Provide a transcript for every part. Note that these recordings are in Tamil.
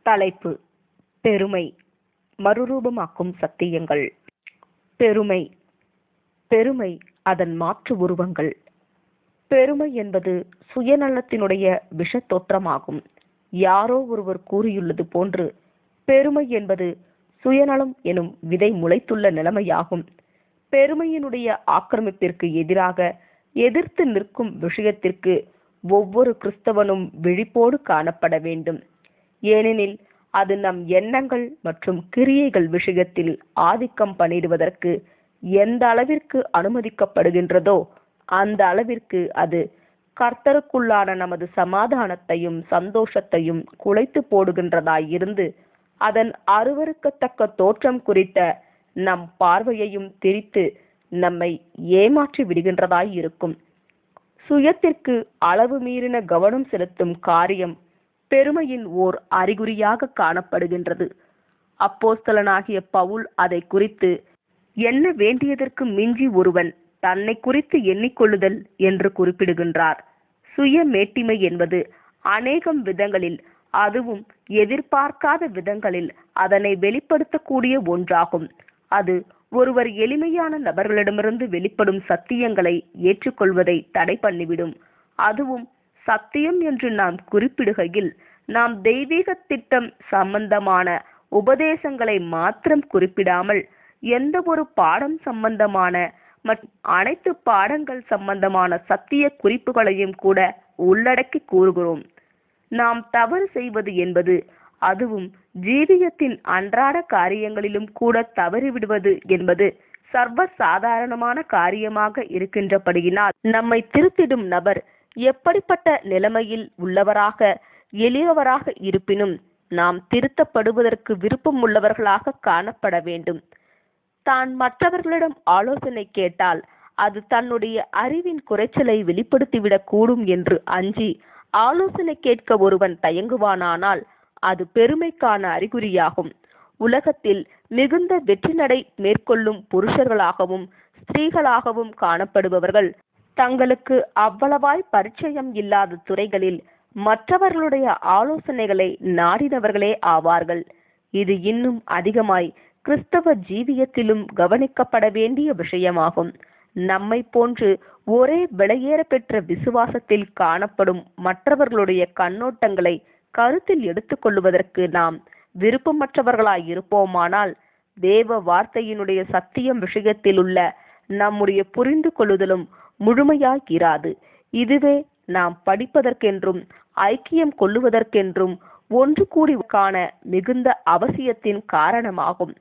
தலைப்பு: பெருமை மறுரூபமாக்கும் சத்தியங்கள். பெருமை பெருமை அதன் மாற்று உருவங்கள். பெருமை என்பது சுயநலத்தினுடைய விஷத் தோற்றமாகும். யாரோ ஒருவர் கூறியுள்ளது போன்று, பெருமை என்பது சுயநலம் எனும் விதை முளைத்துள்ள நிலைமையாகும். பெருமையினுடைய ஆக்கிரமிப்பிற்கு எதிராக எதிர்த்து நிற்கும் விஷயத்திற்கு ஒவ்வொரு கிறிஸ்தவனும் விழிப்போடு காணப்பட வேண்டும். ஏனெனில் அது நம் எண்ணங்கள் மற்றும் கிரியைகள் விஷயத்தில் ஆதிக்கம் பண்ணிடுவதற்கு எந்த அளவிற்கு அனுமதிக்கப்படுகின்றதோ அந்த அளவிற்கு அது கர்த்தருக்குள்ளான நமது சமாதானத்தையும் சந்தோஷத்தையும் குலைத்து போடுகின்றதாயிருந்து அதன் அருவருக்கத்தக்க தோற்றம் குறித்த நம் பார்வையையும் திரித்து நம்மை ஏமாற்றி விடுகின்றதாய் இருக்கும். சுயத்திற்கு அளவு மீறின கவனம் செலுத்தும் காரியம் பெருமையின் ஓர் அறிகுறியாக காணப்படுகின்றது. அப்போஸ்தலனாகிய பவுல் அதை குறித்து எண்ண வேண்டியதற்கு மிஞ்சி ஒருவன் தன்னை குறித்து எண்ணிக்கொள்ளுதல் என்று குறிப்பிடுகின்றார். சுய மேட்டிமை என்பது அநேகம் விதங்களில், அதுவும் எதிர்பார்க்காத விதங்களில் அதனை வெளிப்படுத்தக்கூடிய ஒன்றாகும். அது ஒருவர் எளிமையான நபர்களிடமிருந்து வெளிப்படும் சத்தியங்களை ஏற்றுக்கொள்வதை தடை பண்ணிவிடும். அதுவும் சத்தியம் என்று நாம் குறிப்பிடுகையில் நாம் தெய்வீக திட்டம் சம்பந்தமான உபதேசங்களை மாத்திரம் குறிப்பிடாமல் எந்த ஒரு பாடம் சம்பந்தமான மற்றும் அனைத்து பாடங்கள் சம்பந்தமான சத்திய குறிப்புகளையும் கூட உள்ளடக்கி கூறுகிறோம். நாம் தவறு செய்வது என்பது, அதுவும் ஜீவியத்தின் அன்றாட காரியங்களிலும் கூட தவறிவிடுவது என்பது சர்வ சாதாரணமான காரியமாக இருக்கின்றபடியினால் நம்மை திருத்திடும் நபர் எப்படிப்பட்ட நிலைமையில் உள்ளவராக எளியவராக இருப்பினும் நாம் திருத்தப்படுவதற்கு விருப்பம் உள்ளவர்களாக காணப்பட வேண்டும். தான் மற்றவர்களிடம் ஆலோசனை கேட்டால் அது தன்னுடைய அறிவின் குறைச்சலை வெளிப்படுத்திவிடக் கூடும் என்று அஞ்சி ஆலோசனை கேட்க ஒருவன் தயங்குவானானால் அது பெருமைக்கான அறிகுறியாகும். உலகத்தில் மிகுந்த வெற்றி நடை மேற்கொள்ளும் புருஷர்களாகவும் ஸ்திரீகளாகவும் காணப்படுபவர்கள் தங்களுக்கு அவ்வளவாய் பரிச்சயம் இல்லாத துறைகளில் மற்றவர்களுடைய ஆலோசனைகளை நாடினவர்களே ஆவார்கள். இது இன்னும் அதிகமாய் கிறிஸ்தவ ஜீவியத்திலும் கவனிக்கப்பட வேண்டிய விஷயமாகும். நம்மை போன்று ஒரே விலையேற பெற்ற விசுவாசத்தில் காணப்படும் மற்றவர்களுடைய கண்ணோட்டங்களை கருத்தில் எடுத்துக்கொள்வதற்கு நாம் விருப்பமற்றவர்களாய் இருப்போமானால் தேவ வார்த்தையினுடைய சத்தியம் விஷயத்தில் உள்ள நம்முடைய புரிந்து கொள்ளுதலும் முழுமையாய் இராது. இதுவே நாம் படிப்பதற்கென்றும் ஐக்கியம் கொள்ளுவதற்கென்றும் ஒன்று கூடி காண மிகுந்த அவசியத்தின் காரணமாகும்.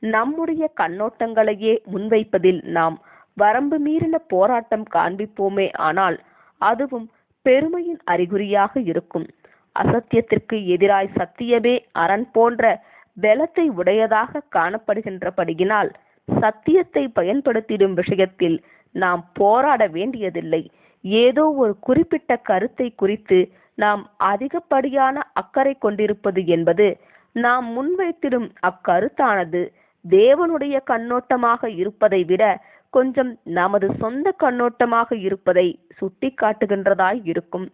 நம்முடைய கண்ணோட்டங்களையே முன்வைப்பதில் நாம் வரம்பு மீறின போராட்டம் காண்பிப்போமே ஆனால் அதுவும் பெருமையின் அறிகுறியாக இருக்கும். அசத்தியத்திற்கு எதிராய் சத்தியமே அரண் போன்ற பலத்தை உடையதாக காணப்படுகின்றபடியினால் சத்தியத்தை பயன்படுத்திடும் விஷயத்தில் நாம் போராட வேண்டியதில்லை. ஏதோ ஒரு குறிப்பிட்ட கருத்தை குறித்து நாம் அதிகப்படியான அக்கறை கொண்டிருப்பது என்பது நாம் முன்வைத்திடும் அக்கருத்தானது தேவனுடைய கண்ணோட்டமாக இருப்பதை விட கொஞ்சம் நமது சொந்த கண்ணோட்டமாக இருப்பதை சுட்டி காட்டுகின்றதாய் இருக்கும்.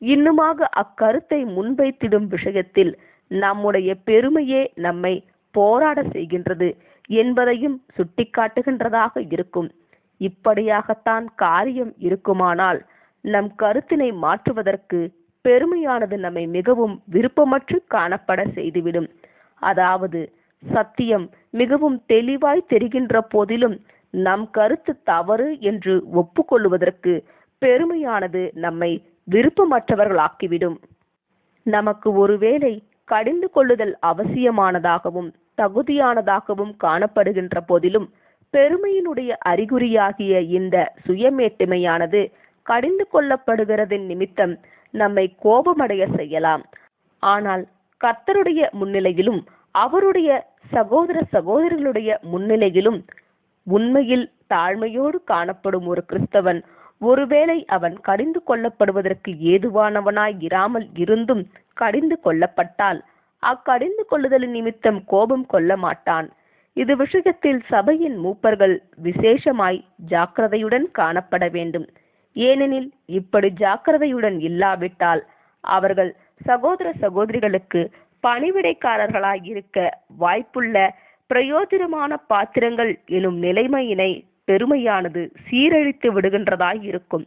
இன்னுமாக அக்கருத்தை முன்வைத்திடும் விஷயத்தில் நம்முடைய பெருமையே நம்மை போராட செய்கின்றது என்பதையும் சுட்டி காட்டுகின்றதாக இருக்கும். இப்படியாகத்தான் காரியம் இருக்குமானால் நம் கருத்தினை மாற்றுவதற்கு பெருமையானது நம்மை மிகவும் விருப்பமற்று காணப்பட செய்துவிடும். அதாவது சத்தியம் மிகவும் தெளிவாய் தெரிகின்ற போதிலும் நம் கருத்து தவறு என்று ஒப்புக்கொள்வதற்கு பெருமையானது நம்மை விருப்பமற்றவர்களாக்கிவிடும். நமக்கு ஒருவேளை கடிந்து கொள்ளுதல் அவசியமானதாகவும் தகுதியானதாகவும் காணப்படுகின்ற போதிலும் பெருமையினுடைய அறிகுறியாகிய இந்த சுயமேட்டிமையானது கடிந்து கொள்ளப்படுகிறதின் நிமித்தம் நம்மை கோபமடைய செய்யலாம். ஆனால் கர்த்தருடைய முன்னிலையிலும் அவருடைய சகோதர சகோதரிகளுடைய முன்னிலையிலும் உண்மையில் தாழ்மையோடு காணப்படும் ஒரு கிறிஸ்தவன் ஒருவேளை அவன் கடிந்து கொள்ளப்படுவதற்கு ஏதுவானவனாய் இராமல் இருந்தும் கடிந்து கொள்ளப்பட்டால் அக்கடிந்து கொள்ளுதலின் நிமித்தம் கோபம் கொள்ள மாட்டான். இது விஷயத்தில் சபையின் மூப்பர்கள் விசேஷமாய் ஜாக்கிரதையுடன் காணப்பட வேண்டும். ஏனெனில் இப்படி ஜாக்கிரதையுடன் இல்லாவிட்டால் அவர்கள் சகோதர சகோதரிகளுக்கு பணிவிடைக்காரர்களாயிருக்க வாய்ப்புள்ள பிரயோஜனமான பாத்திரங்கள் எனும் நிலைமையினை பெருமையானது சீரழித்து விடுகின்றதாய் இருக்கும்.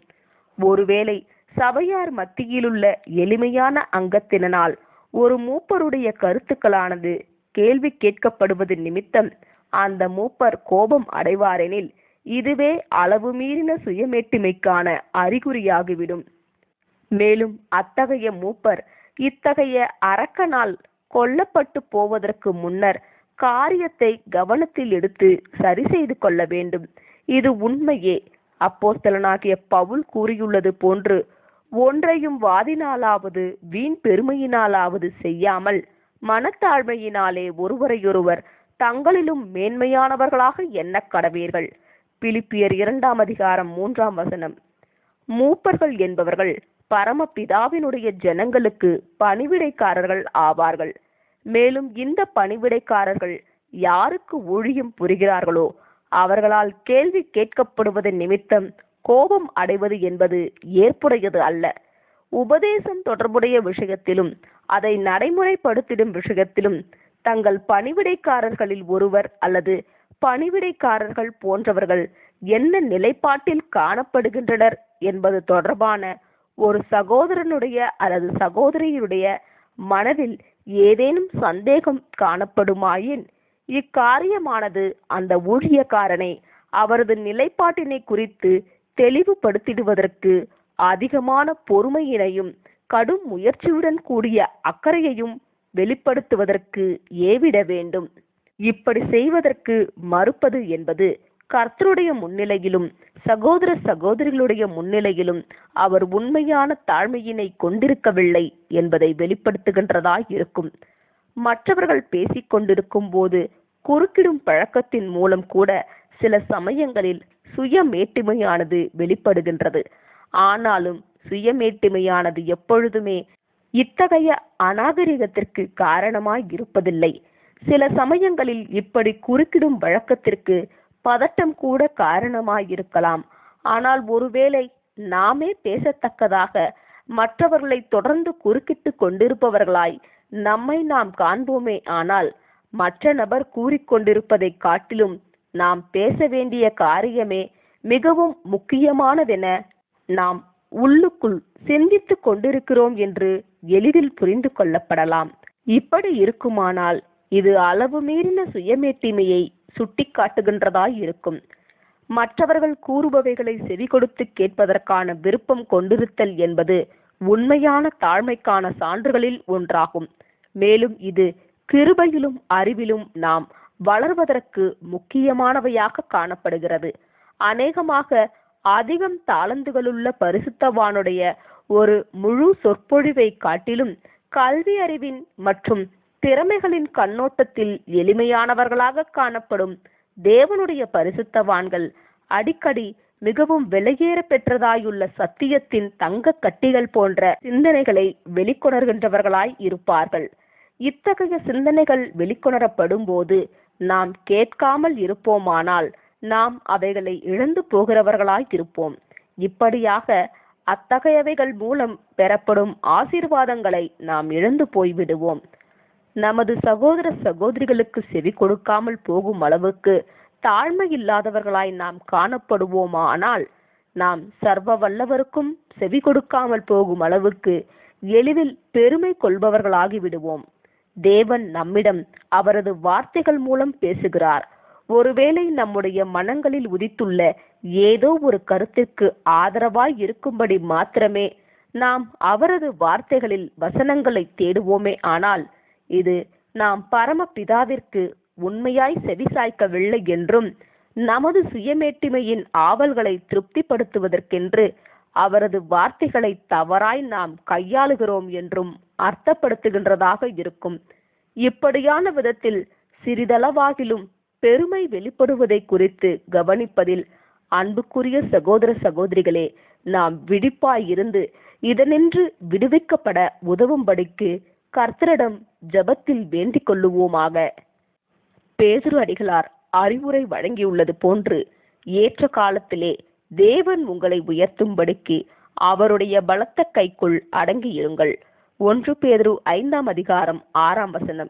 ஒருவேளை சபையார் மத்தியிலுள்ள எளிமையான அங்கத்தினால் ஒரு மூப்பருடைய கருத்துக்களானது கேள்வி கேட்கப்படுவது நிமித்தம் அந்த மூப்பர் கோபம் அடைவாரெனில் இதுவே அளவு மீறின சுயமேட்டிமைக்கான அறிகுறியாகிவிடும். மேலும் அத்தகைய மூப்பர் இத்தகைய அரக்கனால் கொல்லப்பட்டு போவதற்கு முன்னர் காரியத்தை கவனத்தில் எடுத்து சரி செய்து கொள்ள வேண்டும். இது உண்மையே. அப்போஸ்தலனாகிய பவுல் கூறியுள்ளது போன்று, ஒன்றையும் வாதினாலாவது வீண் பெருமையினாலாவது செய்யாமல் மனத்தாழ்மையினாலே ஒருவரையொருவர் தங்களிலும் மேன்மையானவர்களாக எண்ணக் கடவீர்கள். பிலிப்பியர் 2:3. மூப்பர்கள் என்பவர்கள் பரமபிதாவினுடைய ஜனங்களுக்கு பணிவிடைக்காரர்கள் ஆவார்கள். மேலும் இந்த பணிவிடைக்காரர்கள் யாருக்கு ஊழியம் புரிகிறார்களோ அவர்களால் கேள்வி கேட்கப்படுவதன் நிமித்தம் கோபம் அடைவது என்பது ஏற்புடையது அல்ல. உபதேசம் தொடர்புடைய விஷயத்திலும் அதை நடைமுறைப்படுத்திடும் விஷயத்திலும் தங்கள் பணிவிடைக்காரர்களில் ஒருவர் அல்லது பணிவிடைக்காரர்கள் போன்றவர்கள் என்ன நிலைப்பாட்டில் காணப்படுகின்றனர் என்பது தொடர்பான ஒரு சகோதரனுடைய அல்லது சகோதரியுடைய மனதில் ஏதேனும் சந்தேகம் காணப்படுமாயின் இக்காரியமானது அந்த ஊழியக்காரனை அவரது நிலைப்பாட்டினை குறித்து தெளிவுபடுத்திடுவதற்கு அதிகமான பொறுமையினையும் கடும் முயற்சியுடன் கூடிய அக்கறையையும் வெளிப்படுத்துவதற்கு ஏவிட வேண்டும். இப்படி செய்வதற்கு மறுப்பது என்பது கர்த்தருடைய முன்னிலையிலும் சகோதர சகோதரிகளுடைய முன்னிலையிலும் அவர் உண்மையான தாழ்மையினை கொண்டிருக்கவில்லை என்பதை வெளிப்படுத்துகின்றதாய் இருக்கும். மற்றவர்கள் பேசிக் கொண்டிருக்கும் போது குறுக்கிடும் பழக்கத்தின் மூலம் கூட சில சமயங்களில் சுயமேட்டிமையானது வெளிப்படுகின்றது. ஆனாலும் சுயமேட்டிமையானது எப்பொழுதுமே இத்தகைய அநாகரிகத்திற்கு காரணமாய் இருப்பதில்லை. சில சமயங்களில் இப்படி குறுக்கிடும் வழக்கத்திற்கு பதட்டம் கூட காரணமாயிருக்கலாம். ஆனால் ஒருவேளை நாமே பேசத்தக்கதாக மற்றவர்களை தொடர்ந்து குறுக்கிட்டு கொண்டிருப்பவர்களாய் நம்மை நாம் காண்போமே, ஆனால் மற்ற நபர் கூறிக்கொண்டிருப்பதை காட்டிலும் நாம் பேச வேண்டிய காரியமே மிகவும் முக்கியமானதென நாம் உள்ளுக்குள் சிந்தித்து கொண்டிருக்கிறோம் என்று எளிதில் புரிந்து கொள்ளப்படலாம். இப்படி இருக்குமானால் இது அளவு மீறின சுயமேட்டிமையை சுட்டி காட்டுகின்றதாய் இருக்கும். மற்றவர்கள் கூறுபவைகளை செவி கொடுத்து கேட்பதற்கான விருப்பம் கொண்டிருத்தல் என்பது உண்மையான தாழ்மைக்கான சான்றுகளில் ஒன்றாகும். மேலும் இது கிருபையிலும் அறிவிலும் நாம் வளர்வதற்கு முக்கியமானவையாக காணப்படுகிறது. அநேகமாக அதிகம் தாளந்துகளுள்ள பரிசுத்தவானுடைய ஒரு முழு சொற்பொழிவை காட்டிலும் கல்வி அறிவின் மற்றும் திறமைகளின் கண்ணோட்டத்தில் எளிமையானவர்களாக காணப்படும் தேவனுடைய பரிசுத்தவான்கள் அடிக்கடி மிகவும் விலையேற பெற்றதாயுள்ள சத்தியத்தின் தங்க கட்டிகள் போன்ற சிந்தனைகளை வெளிக்கொணர்கின்றவர்களாய் இருப்பார்கள். இத்தகைய சிந்தனைகள் வெளிக்கொணரப்படும் போது நாம் கேட்காமல் இருப்போமானால் நாம் அவைகளை இழந்து போகிறவர்களாய் இருப்போம். இப்படியாக அத்தகையவைகள் மூலம் பெறப்படும் ஆசீர்வாதங்களை நாம் இழந்து போய்விடுவோம். நமது சகோதர சகோதரிகளுக்கு செவி கொடுக்காமல் போகும் அளவுக்கு தாழ்மை இல்லாதவர்களாய் நாம் காணப்படுவோமானால் நாம் சர்வ வல்லவருக்கும் செவி கொடுக்காமல் போகும் அளவுக்கு எளிதில் பெருமை கொள்பவர்களாகி விடுவோம். தேவன் நம்மிடம் அவரது வார்த்தைகள் மூலம் பேசுகிறார். ஒருவேளை நம்முடைய மனங்களில் உதித்துள்ள ஏதோ ஒரு கருத்திற்கு ஆதரவாய் இருக்கும்படி மாத்திரமே நாம் அவரது வார்த்தைகளில் வசனங்களை தேடுவோமே, ஆனால் இது நாம் பரமபிதாவிற்கு உண்மையாய் செவிசாய்க்கவில்லை என்றும் நமது சுயமேட்டிமையின் ஆவல்களை திருப்திப்படுத்துவதற்கென்று அவரது வார்த்தைகளை தவறாய் நாம் கையாளுகிறோம் என்றும் அர்த்தப்படுத்துகின்றதாக இருக்கும். இப்படியான விதத்தில் சிறிதளவாகிலும் பெருமை வெளிப்படுவதை குறித்து கவனிப்பதில் அன்புக்குரிய சகோதர சகோதரிகளே, நாம் விழிப்பாய் இருந்து இதனின்று விடுவிக்கப்பட உதவும்படிக்கு கர்த்தரிடம் ஜெபத்தில் வேண்டிக் கொள்ளுவோமாக. பேதுரு அடிகளார் அறிவுரை வழங்கியுள்ளது போன்று ஏற்ற காலத்திலே தேவன் உங்களை உயர்த்தும்படிக்கு அவருடைய பலத்த கைக்குள் அடங்கியிருங்கள். 1 பேதுரு 5:6.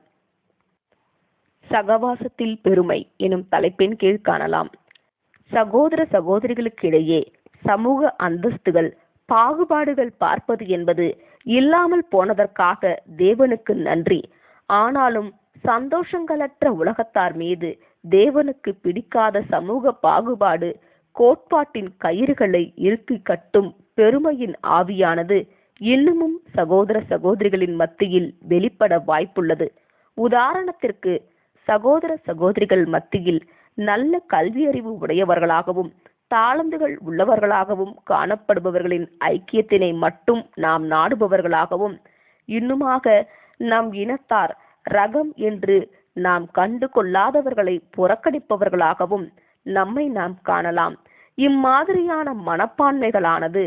சகவாசத்தில் பெருமை எனும் தலைப்பின் கீழ் காணலாம். சகோதர சகோதரிகளுக்கிடையே சமூக அந்தஸ்துகள், பாகுபாடுகள் பார்ப்பது என்பது இல்லாமல் போனதற்காக தேவனுக்கு நன்றி. ஆனாலும் சந்தோஷங்களற்ற உலகத்தார் மீது தேவனுக்கு பிடிக்காத சமூக பாகுபாடு, கோட்பாட்டின் கயிறுகளை இறுக்கி கட்டும் பெருமையின் ஆவியானது இன்னமும் சகோதர சகோதரிகளின் மத்தியில் வெளிப்பட வாய்ப்புள்ளது. உதாரணத்திற்கு, சகோதர சகோதரிகள் மத்தியில் நல்ல கல்வியறிவு உடையவர்களாகவும் தாளந்துகள் உள்ளவர்களாகவும் காணப்படுபவர்களின் ஐக்கியத்தினை மட்டும் நாம் நாடுபவர்களாகவும், இன்னுமாக நம் இனத்தார் ரகம் என்று நாம் கண்டு கொள்ளாதவர்களை புறக்கணிப்பவர்களாகவும் நம்மை நாம் காணலாம். இம்மாதிரியான மனப்பான்மைகளானது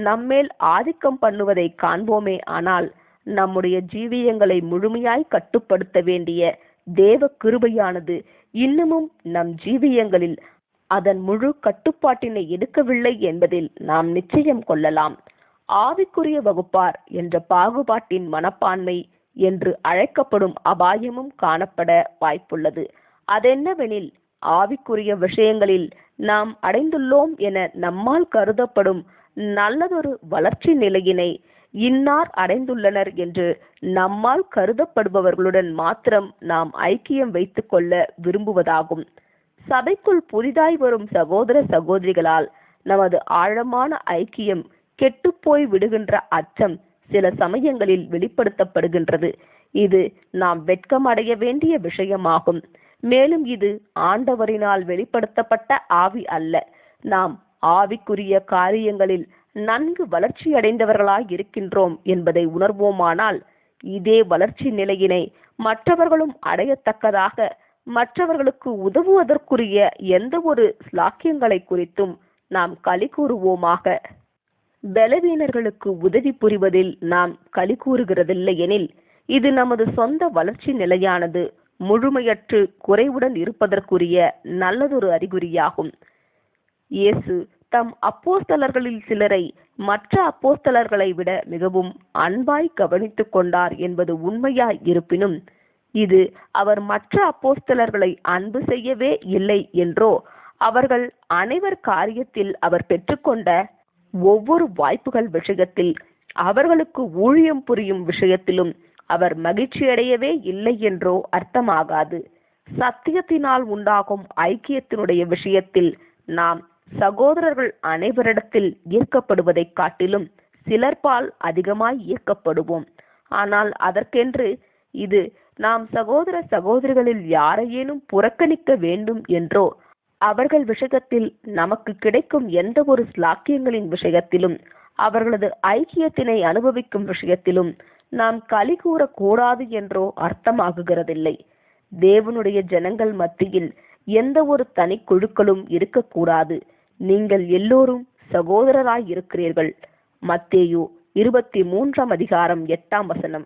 நம்மேல் ஆதிக்கம் பண்ணுவதை காண்போமே. ஆனால் நம்முடைய ஜீவியங்களை முழுமையாய் கட்டுப்படுத்த வேண்டிய தேவ கிருபையானது இன்னமும் நம் ஜீவியங்களில் அதன் முழு கட்டுப்பாட்டினை எடுக்கவில்லை என்பதில் நாம் நிச்சயம் கொள்ளலாம். ஆவிக்குரிய வகுப்பார் என்ற பாகுபாட்டின் மனப்பான்மை என்று அழைக்கப்படும் அபாயமும் காணப்பட வாய்ப்புள்ளது. அதென்னவெனில், ஆவிக்குரிய விஷயங்களில் நாம் அடைந்துள்ளோம் என நம்மால் கருதப்படும் நல்லதொரு வளர்ச்சி நிலையினை இன்னார் அடைந்துள்ளனர் என்று நம்மால் கருதப்படுபவர்களுடன் மாத்திரம் நாம் ஐக்கியம் வைத்துக் கொள்ள விரும்புவதாகும். சபைக்குள் புதிதாய் வரும் சகோதர சகோதரிகளால் நமது ஆழமான ஐக்கியம் கெட்டுப்போய் விடுகின்ற அச்சம் சில சமயங்களில் வெளிப்படுத்தப்படுகின்றது. இது நாம் வெட்கம் அடைய வேண்டிய விஷயமாகும். மேலும் இது ஆண்டவரினால் வெளிப்படுத்தப்பட்ட ஆவி அல்ல. நாம் ஆவிக்குரிய காரியங்களில் நன்கு வளர்ச்சி அடைந்தவர்களாய் இருக்கின்றோம் என்பதை உணர்வோமானால், இதே வளர்ச்சி நிலையினை மற்றவர்களும் அடையத்தக்கதாக மற்றவர்களுக்கு உதவுவதற்குரிய எந்த ஒரு ஸ்லாக்கியங்களை குறித்தும் நாம் களி கூறுவோமாக. பலவீனர்களுக்கு உதவி புரிவதில் நாம் களி கூறுகிறதில்லை எனில், இது நமது சொந்த வளர்ச்சி நிலையானது முழுமையற்று குறைவுடன் இருப்பதற்குரிய நல்லதொரு அறிகுறியாகும். இயேசு தம் அப்போஸ்தலர்களில் சிலரை மற்ற அப்போஸ்தலர்களை விட மிகவும் அன்பாய் கவனித்துக் கொண்டார் என்பது உண்மையாய் இருப்பினும், இது அவர் மற்ற அப்போஸ்தலர்களை அன்பு செய்யவே இல்லை என்றோ, அவர்கள் அனைவர் காரியத்தில் அவர் பெற்றுக்கொண்ட ஒவ்வொரு வாய்ப்புகள் விஷயத்தில், அவர்களுக்கு ஊழியம் புரியும் விஷயத்திலும் அவர் மகிழ்ச்சியடையவே இல்லை என்றோ அர்த்தமாகாது. சத்தியத்தினால் உண்டாகும் ஐக்கியத்தினுடைய விஷயத்தில் நாம் சகோதரர்கள் அனைவரிடத்தில் ஈர்க்கப்படுவதை காட்டிலும் சிலர்பால் அதிகமாய் ஈர்க்கப்படுவோம். ஆனால் அதற்கென்று இது நாம் சகோதர சகோதரிகளில் யாரையேனும் புறக்கணிக்க வேண்டும் என்றோ, அவர்கள் விஷயத்தில் நமக்கு கிடைக்கும் எந்த ஒரு ஸ்லாக்கியங்களின் விஷயத்திலும், அவர்களது ஐக்கியத்தினை அனுபவிக்கும் விஷயத்திலும் நாம் களி கூறக்கூடாது என்றோ அர்த்தமாகுகிறதில்லை. தேவனுடைய ஜனங்கள் மத்தியில் எந்த ஒரு தனி குழுக்களும் இருக்கக்கூடாது. நீங்கள் எல்லோரும் சகோதரராய் இருக்கிறீர்கள். மத்தேயு 23:8.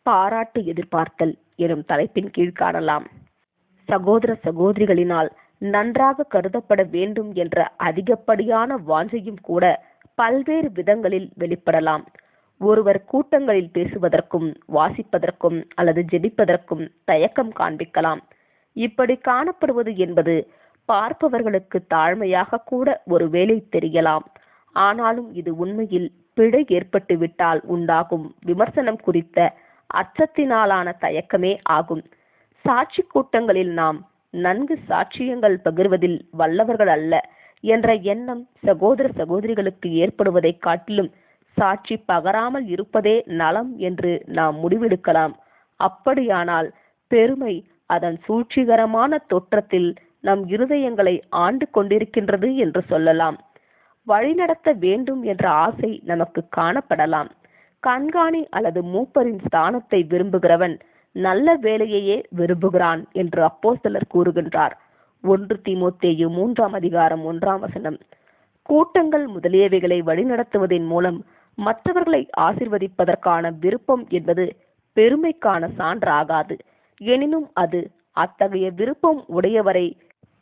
பாராட்டு எதிர்பார்த்தல் எனும் தலைப்பின் கீழ் காணலாம். சகோதர சகோதரிகளினால் நன்றாக கருதப்பட வேண்டும் என்ற அதிகப்படியான வாஞ்சையும் கூட பல்வேறு விதங்களில் வெளிப்படலாம். ஒருவர் கூட்டங்களில் பேசுவதற்கும் வாசிப்பதற்கும் அல்லது ஜெபிப்பதற்கும் தயக்கம் காண்பிக்கலாம். இப்படி காணப்படுவது என்பது பார்ப்பவர்களுக்கு தாழ்மையாக கூட ஒருவேளை தெரியலாம். ஆனாலும் இது உண்மையில் பிழை ஏற்பட்டு விட்டால் உண்டாகும் விமர்சனம் குறித்த அச்சத்தினாலான தயக்கமே ஆகும். சாட்சி கூட்டங்களில் நாம் நன்கு சாட்சியங்கள் பகிர்வதில் வல்லவர்கள் அல்ல என்ற எண்ணம் சகோதர சகோதரிகளுக்கு ஏற்படுவதை காட்டிலும் சாட்சி பகராமல் இருப்பதே நலம் என்று நாம் முடிவெடுக்கலாம். அப்படியானால் பெருமை அதன் சூழ்ச்சிகரமான தோற்றத்தில் நம் இருதயங்களை ஆண்டு கொண்டிருக்கின்றது என்று சொல்லலாம். வழிநடத்த வேண்டும் என்ற ஆசை நமக்கு காணப்படலாம். கண்காணி அல்லது மூப்பரின் ஸ்தானத்தை விரும்புகிறவன் நல்ல வேலையையே விரும்புகிறான் என்று அப்போஸ்தலர் கூறுகின்றார். 1 தீமோத்தேயு 3:1. கூட்டங்கள் முதலியவைகளை வழிநடத்துவதன் மூலம் மற்றவர்களை ஆசீர்வதிப்பதற்கான விருப்பம் என்பது பெருமைக்கான சான்றாகாது. எனினும் அது அத்தகைய விருப்பம் உடையவரை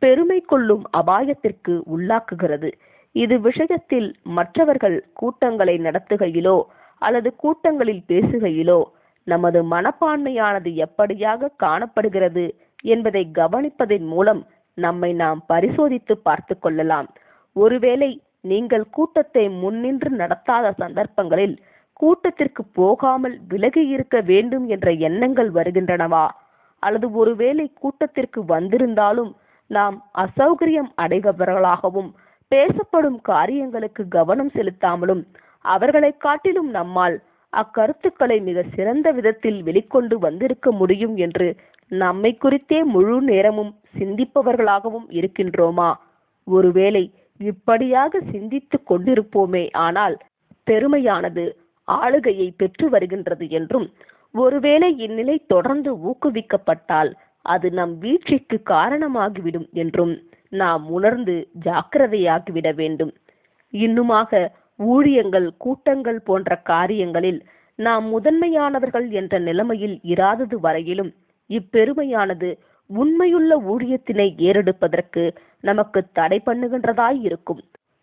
பெருமை கொள்ளும் அபாயத்திற்கு உள்ளாக்குகிறது. இது விஷயத்தில் மற்றவர்கள் கூட்டங்களை நடத்துகையிலோ அல்லது கூட்டங்களில் பேசுகையிலோ நமது மனப்பான்மையானது எப்படியாக காணப்படுகிறது என்பதை கவனிப்பதன் மூலம் நம்மை நாம் பரிசோதித்து பார்த்து கொள்ளலாம். ஒருவேளை நீங்கள் கூட்டத்தை முன்னின்று நடத்தாத சந்தர்ப்பங்களில் கூட்டத்திற்கு போகாமல் விலகி இருக்க வேண்டும் என்ற எண்ணங்கள் வருகின்றனவா? அல்லது ஒருவேளை கூட்டத்திற்கு வந்திருந்தாலும் நாம் அசௌகரியம் அடைபவர்களாகவும் பேசப்படும் காரியங்களுக்கு கவனம் செலுத்தாமலும் அவர்களை காட்டிலும் நம்மால் அக்கருத்துக்களை மிக சிறந்த விதத்தில் வெளிக்கொண்டு வந்திருக்க முடியும் என்று நம்மை குறித்தே முழு நேரமும் சிந்திப்பவர்களாகவும் இருக்கின்றோமா? ஒருவேளை இப்படியாக சிந்தித்து கொண்டிருப்போமே ஆனால் பெருமையானது ஆளுகையை பெற்று வருகின்றது என்றும், ஒருவேளை இந்நிலை தொடர்ந்து ஊக்குவிக்கப்பட்டால் அது நம் வீழ்ச்சிக்கு காரணமாகிவிடும் என்றும் நாம் உணர்ந்து ஜாக்கிரதையாகிவிட வேண்டும். இன்னுமாக ஊழியங்கள், கூட்டங்கள் போன்ற காரியங்களில் நாம் முதன்மையானவர்கள் என்ற நிலைமையில் இராதது வரையிலும் இப்பெருமையானது உண்மையுள்ள ஊழியத்தினை ஏறெடுப்பதற்கு நமக்கு தடை பண்ணுகின்றதாய் இருக்கும்.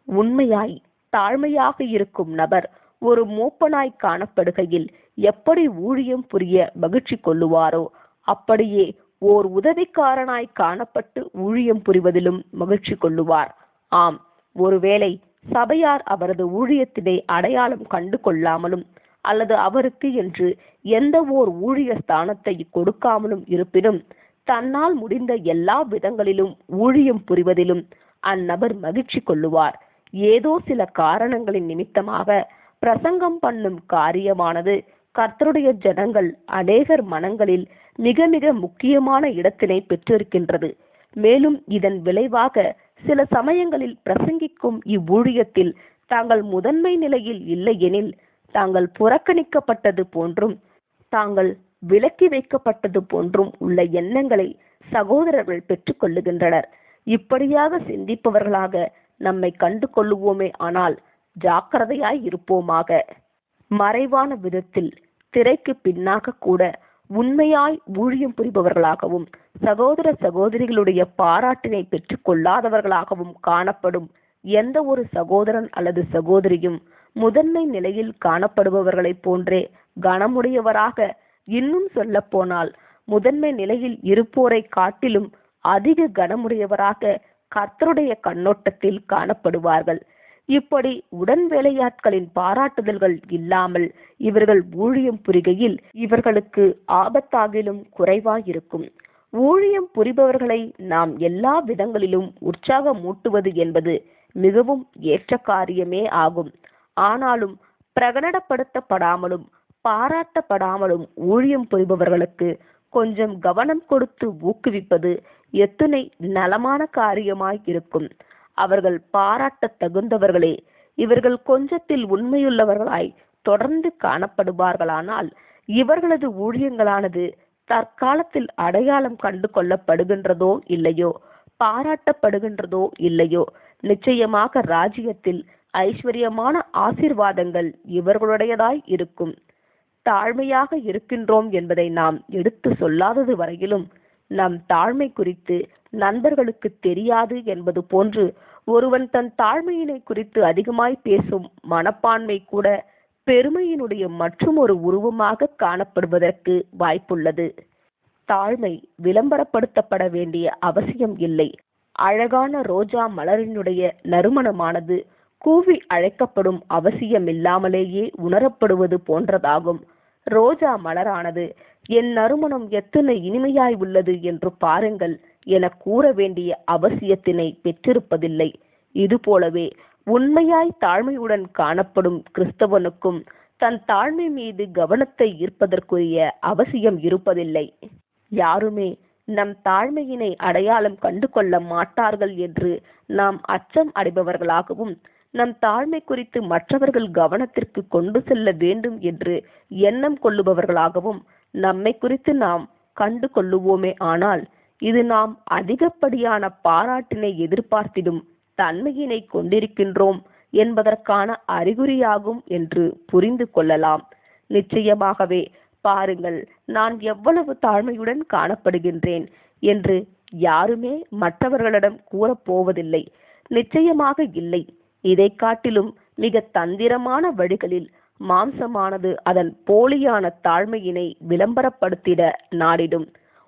உண்மையாய் தாழ்மையாக இருக்கும் நபர் ஒரு மூப்பனாய் காணப்படுகையில் எப்படி ஊழியம் புரிய மகிழ்ச்சி கொள்ளுவாரோ அப்படியே ஓர் உதவிக்காரனாய் காணப்பட்டு ஊழியம் புரிவதிலும் மகிழ்ச்சி கொள்ளுவார். ஆம், ஒருவேளை சபையார் அவரது ஊழியத்தினை அடையாளம் கண்டு கொள்ளாமலும் அல்லது அவருக்கு என்று எந்த ஓர் ஊழிய ஸ்தானத்தை கொடுக்காமலும் இருப்பினும் தன்னால் முடிந்த எல்லா விதங்களிலும் ஊழியம் புரிவதிலும் அந்நபர் மகிழ்ச்சி கொள்ளுவார். ஏதோ சில காரணங்களின் நிமித்தமாக பிரசங்கம் பண்ணும் காரியமானது கர்த்தருடைய ஜனங்கள் அநேகர் மனங்களில் மிக மிக முக்கியமான இடத்தினை பெற்றிருக்கின்றது. மேலும் இதன் விளைவாக சில சமயங்களில் பிரசங்கிக்கும் இவ்வூழியத்தில் தாங்கள் முதன்மை நிலையில் இல்லை எனில் தாங்கள் புறக்கணிக்கப்பட்டது போன்றும் தாங்கள் விலக்கி வைக்கப்பட்டது போன்றும் உள்ள எண்ணங்களை சகோதரர்கள் பெற்றுக் கொள்ளுகின்றனர். இப்படியாக சிந்திப்பவர்களாக நம்மை கண்டு கொள்ளுவோமே ஆனால் ஜாக்கிரதையாய் இருப்போமாக. மறைவான விதத்தில் திரைக்கு பின்னாக கூட உண்மையாய் ஊழியம் புரிபவர்களாகவும் சகோதர சகோதரிகளுடைய பாராட்டினை பெற்றுக் கொள்ளாதவர்களாகவும் காணப்படும் எந்த ஒரு சகோதரன் அல்லது சகோதரியும் முதன்மை நிலையில் காணப்படுபவர்களை போன்றே கனமுடையவராக, இன்னும் சொல்ல போனால் முதன்மை நிலையில் இருப்போரை காட்டிலும் அதிக கனமுடையவராக கர்த்தருடைய கண்ணோட்டத்தில் காணப்படுவார்கள். இப்படி உடன் வேலையாட்களின் பாராட்டுதல்கள் இல்லாமல் இவர்கள் ஊழியம் புரிகையில் இவர்களுக்கு ஆபத்தாகிலும் குறைவாயிருக்கும். ஊழியம் புரிபவர்களை நாம் எல்லா விதங்களிலும் உற்சாகமூட்டுவது என்பது மிகவும் ஏற்ற காரியமே ஆகும். ஆனாலும் பிரகடனப்படுத்தப்படாமலும் பாராட்டப்படாமலும் ஊழியம் புரிபவர்களுக்கு கொஞ்சம் கவனம் கொடுத்து ஊக்குவிப்பது எத்தனை நலமான காரியமாய் இருக்கும். அவர்கள் பாராட்ட தகுந்தவர்களே. இவர்கள் கொஞ்சத்தில் உண்மையுள்ளவர்களாய் தொடர்ந்து காணப்படுவார்களானால் இவர்களது ஊழியங்களானது தற்காலத்தில் அடையாளம் கண்டு கொள்ளப்படுகின்றதோ இல்லையோ, பாராட்டப்படுகின்றதோ இல்லையோ, நிச்சயமாக ராஜ்யத்தில் ஐஸ்வர்யமான ஆசீர்வாதங்கள் இவர்களுடையதாய் இருக்கும். தாழ்மையாக இருக்கின்றோம் என்பதை நாம் எடுத்து சொல்லாதது வரையிலும் நம் தாழ்மை குறித்து நண்பர்களுக்கு தெரியாது என்பது போன்று ஒருவன் தன் தாழ்மையினை குறித்து அதிகமாய் பேசும் மனப்பான்மை கூட பெருமையினுடைய மற்றும் ஒரு உருவமாக காணப்படுவதற்கு வாய்ப்புள்ளது. தாழ்மை விளம்பரப்படுத்தப்பட வேண்டிய அவசியம் இல்லை. அழகான ரோஜா மலரினுடைய நறுமணமானது கூவி அழைக்கப்படும் அவசியமில்லாமலேயே உணரப்படுவது போன்றதாகும். ரோஜா மலரானது என் நறுமணம் எத்தனை இனிமையாய் உள்ளது என்று பாருங்கள் என கூற வேண்டிய அவசியத்தினை பெற்றிருப்பதில்லை. இதுபோலவே உண்மையாய் தாழ்மையுடன் காணப்படும் கிறிஸ்தவனுக்கும் தன் தாழ்மை மீது கவனத்தை ஈர்ப்பதற்குரிய அவசியம் இருப்பதில்லை. யாருமே நம் தாழ்மையினை அடையாளம் கண்டு கொள்ள மாட்டார்கள் என்று நாம் அச்சம் அடைபவர்களாகவும், நம் தாழ்மை குறித்து மற்றவர்கள் கவனத்திற்கு கொண்டு செல்ல வேண்டும் என்று எண்ணம் கொள்ளுபவர்களாகவும் நம்மை குறித்து நாம் கண்டு கொள்ளுவோமே ஆனால் இது நாம் அதிகப்படியான பாராட்டினை எதிர்பார்த்திடும் தன்மையினை கொண்டிருக்கின்றோம் என்பதற்கான அறிகுறியாகும் என்று புரிந்து கொள்ளலாம். நிச்சயமாகவே பாருங்கள், நான் எவ்வளவு தாழ்மையுடன் காணப்படுகின்றேன் என்று யாருமே மற்றவர்களிடம் கூறப்போவதில்லை. நிச்சயமாக இல்லை. இதை காட்டிலும் மிக தந்திரமான வழிகளில் மாம்சமானது அதன் போலியான தாழ்மையினை விளம்பரப்படுத்திட நாடிடும்.